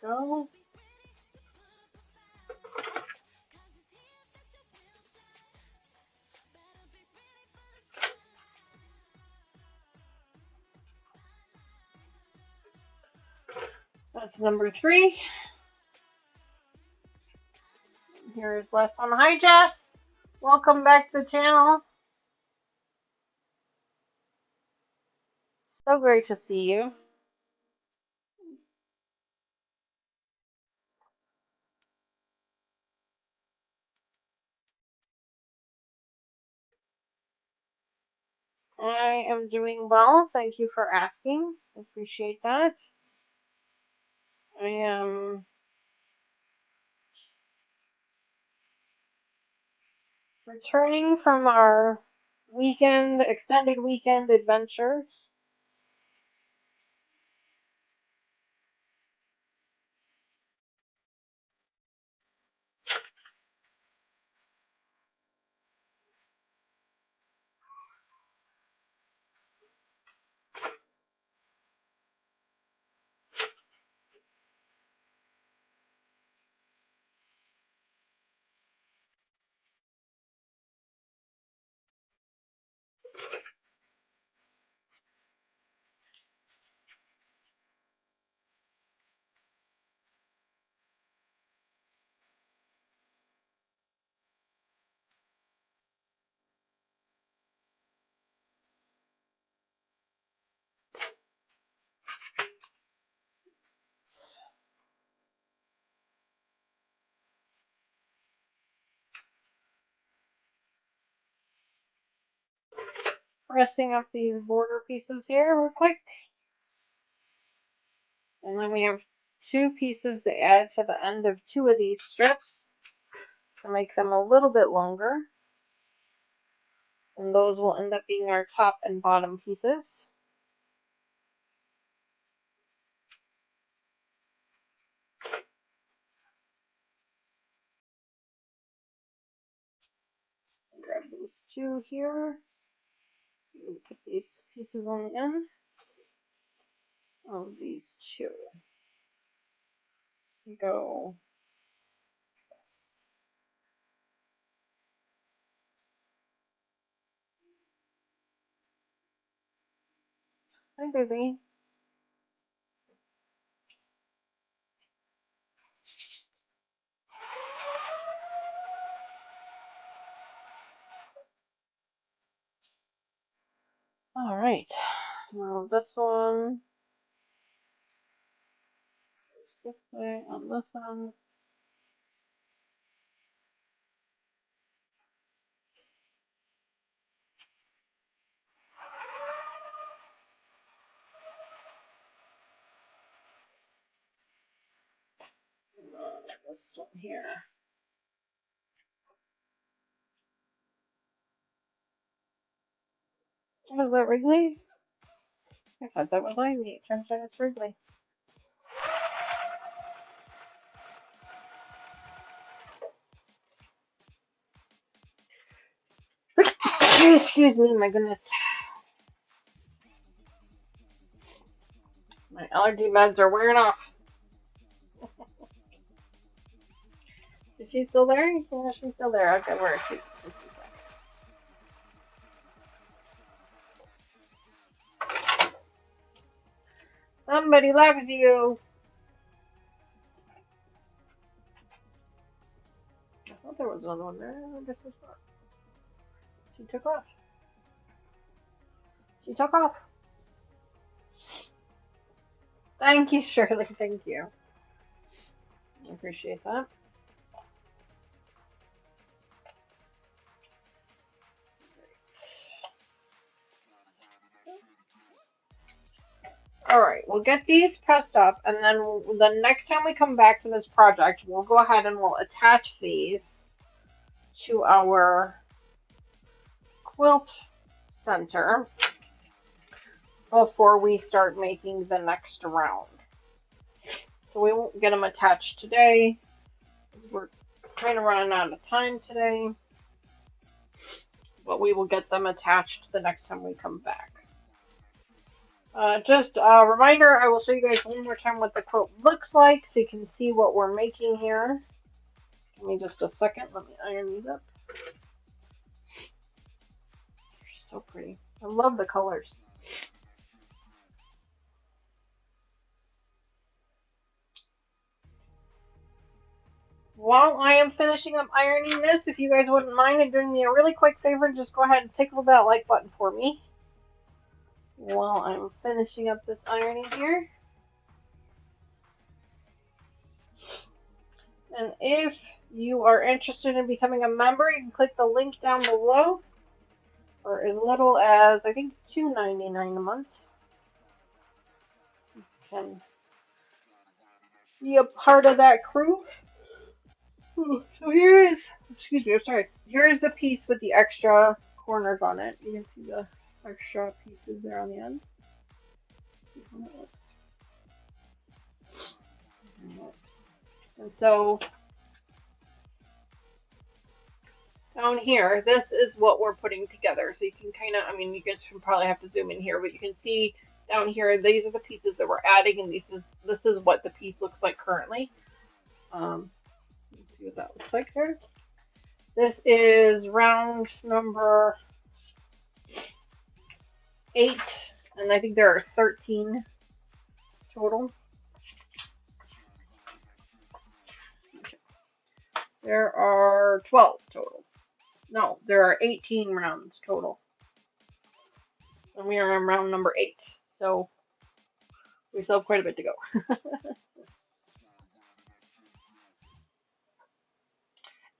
Go. That's number 3. Here's last one. Hi, Jess. Welcome back to the channel. So great to see you. I am doing well. Thank you for asking. I appreciate that. I am returning from our extended weekend adventures. Pressing up these border pieces here real quick. And then we have 2 pieces to add to the end of 2 of these strips to make them a little bit longer. And those will end up being our top and bottom pieces. Grab these 2 here. And put these pieces on the end of these 2. Go. Hi, baby. All right. Well, this one. This way on this one. This one here. Was that Wrigley? I thought that was Ivy. It turns out it's Wrigley. Excuse me, my goodness. My allergy meds are wearing off. Is she still there? Yeah, she's still there. Okay, where is she? Somebody loves you. I thought there was another one there. I guess it's not. She took off. She took off. Thank you, Shirley. Thank you. I appreciate that. Alright, we'll get these pressed up, and then the next time we come back to this project, we'll go ahead and we'll attach these to our quilt center before we start making the next round. So we won't get them attached today. We're kind of running out of time today, but we will get them attached the next time we come back. Just a reminder, I will show you guys one more time what the quilt looks like so you can see what we're making here. Give me just a second. Let me iron these up. They're so pretty. I love the colors. While I am finishing up ironing this, if you guys wouldn't mind and doing me a really quick favor, just go ahead and tickle that like button for me while I'm finishing up this ironing here. And if you are interested in becoming a member, you can click the link down below for as little as, I think, $2.99 a month. You can be a part of that crew. So here is, excuse me, I'm sorry. Here is the piece with the extra corners on it. You can see the extra pieces there on the end. And so down here, this is what we're putting together. So you can kind of, I mean, you guys should probably have to zoom in here, but you can see down here, these are the pieces that we're adding, and this is what the piece looks like currently. Let's see what that looks like there. This is round number 8, and I think there are 13 total. There are 12 total. No, there are 18 rounds total. And we are on round number 8, so we still have quite a bit to go.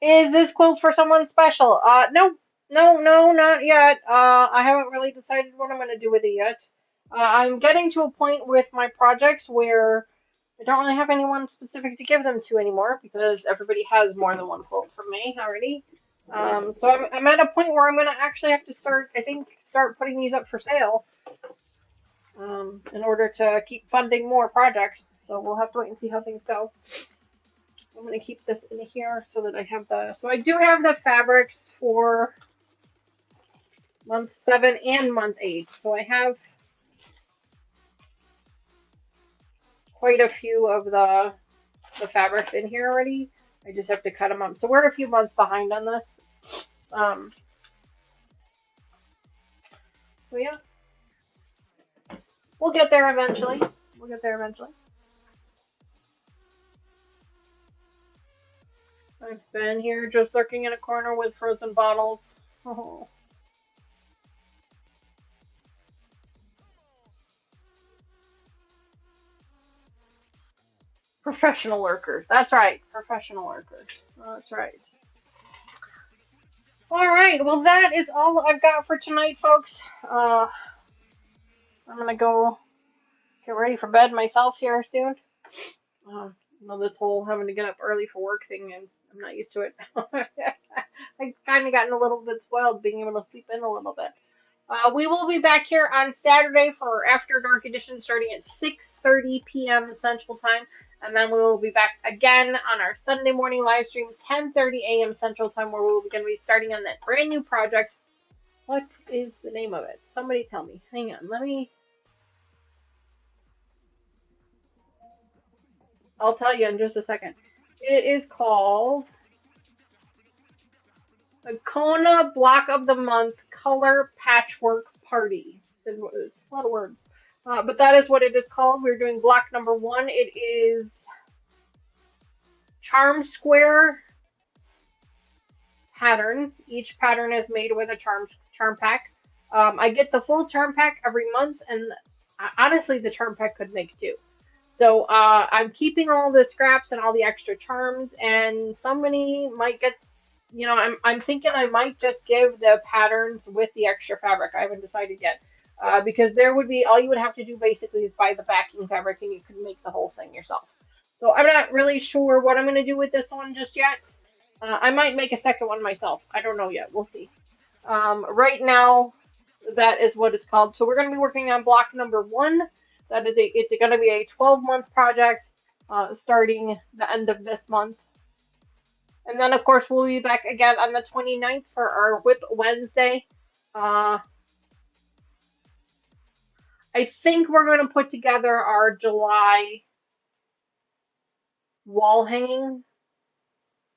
Is this quilt for someone special? No, not yet. I haven't really decided what I'm going to do with it yet. I'm getting to a point with my projects where I don't really have anyone specific to give them to anymore because everybody has more than one quilt from me already. So I'm at a point where I'm going to actually have to start putting these up for sale in order to keep funding more projects. So we'll have to wait and see how things go. I'm going to keep this in here so that I have so I do have the fabrics for month 7 and month 8. So I have quite a few of the fabrics in here already. I just have to cut them up. So we're a few months behind on this. So yeah, we'll get there eventually. I've been here just lurking in a corner with frozen bottles. Oh. Professional lurkers. That's right. Professional lurkers. That's right. All right. Well, that is all I've got for tonight, folks. I'm going to go get ready for bed myself here soon. This whole having to get up early for work thing, and I'm not used to it. I've kind of gotten a little bit spoiled being able to sleep in a little bit. We will be back here on Saturday for our After Dark edition starting at 6:30 p.m. Central Time. And then we will be back again on our Sunday morning live stream, 10:30 a.m. Central Time, where we're going to be starting on that brand new project. What is the name of it? Somebody tell me. Hang on, I'll tell you in just a second. It is called the Kona Block of the Month Color Patchwork Party. It's a lot of words. But that is what it is called. We're doing block number 1. It is charm square patterns. Each pattern is made with a charm pack. I get the full charm pack every month, and honestly, the charm pack could make 2. So I'm keeping all the scraps and all the extra charms, and somebody might get, I'm thinking I might just give the patterns with the extra fabric. I haven't decided yet. Because all you would have to do basically is buy the backing fabric and you can make the whole thing yourself. So I'm not really sure what I'm going to do with this one just yet. I might make a second one myself. I don't know yet. We'll see. Right now, that is what it's called. So we're going to be working on block number 1. It's going to be a 12-month project starting the end of this month. And then, of course, we'll be back again on the 29th for our Whip Wednesday. I think we're going to put together our July wall hanging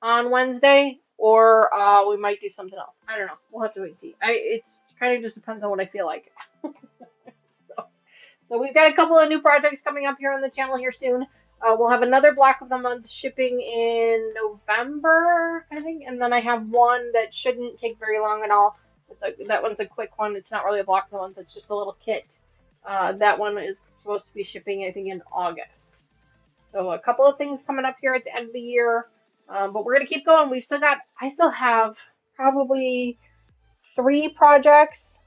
on Wednesday, or we might do something else. I don't know. We'll have to wait and see. It kind of just depends on what I feel like. So we've got a couple of new projects coming up here on the channel here soon. We'll have another block of the month shipping in November, I think, and then I have one that shouldn't take very long at all. That one's a quick one. It's not really a block of the month. It's just a little kit. That one is supposed to be shipping, I think, in August. So a couple of things coming up here at the end of the year. But we're going to keep going. I still have probably 3 projects,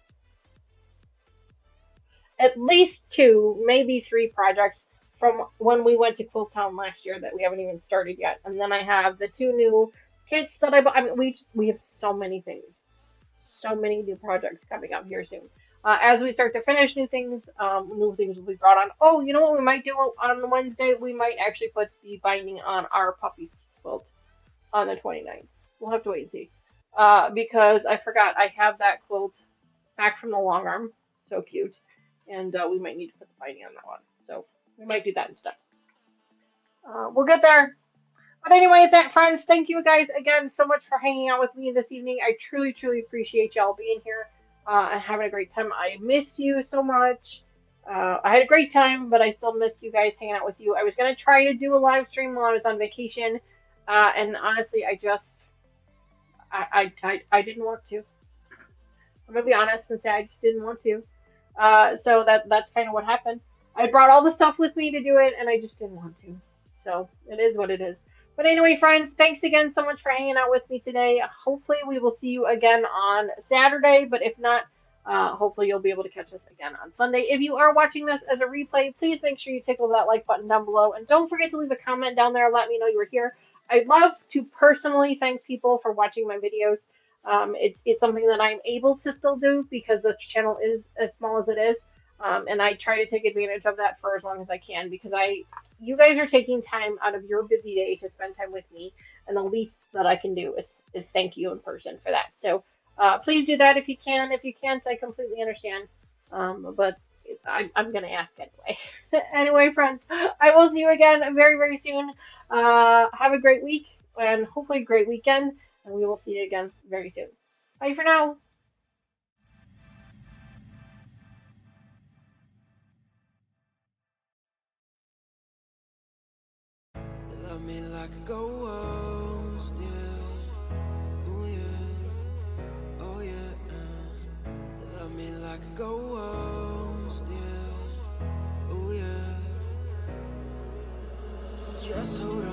at least 2, maybe 3 projects from when we went to Quilt Town last year that we haven't even started yet. And then I have the 2 new kits that I bought. I mean, we have so many things, so many new projects coming up here soon. As we start to finish new things will be brought on. Oh, you know what we might do on Wednesday? We might actually put the binding on our puppy's quilt on the 29th. We'll have to wait and see. Because I forgot I have that quilt back from the long arm. So cute. And we might need to put the binding on that one. So we might do that instead. We'll get there. But anyway, friends, thank you guys again so much for hanging out with me this evening. I truly, truly appreciate y'all being here and having a great time. I miss you so much. I had a great time, but I still miss you guys hanging out with you. I was going to try to do a live stream while I was on vacation. And honestly, I didn't want to. I'm going to be honest and say I just didn't want to. So that's kind of what happened. I brought all the stuff with me to do it, and I just didn't want to. So it is what it is. But anyway, friends, thanks again so much for hanging out with me today. Hopefully we will see you again on Saturday, but if not, hopefully you'll be able to catch us again on Sunday. If you are watching this as a replay, please make sure you tickle that like button down below, and don't forget to leave a comment down there and let me know you were here. I'd love to personally thank people for watching my videos. It's something that I'm able to still do because the channel is as small as it is. And I try to take advantage of that for as long as I can because you guys are taking time out of your busy day to spend time with me, and the least that I can do is thank you in person for that. So please do that if you can. If you can't, I completely understand. But I'm going to ask anyway. Anyway, friends, I will see you again very, very soon. Have a great week and hopefully a great weekend, and we will see you again very soon. Bye for now. Love me like a ghost, yeah. Oh yeah, oh yeah. Love me like a ghost, yeah. Oh yeah. Just hold on.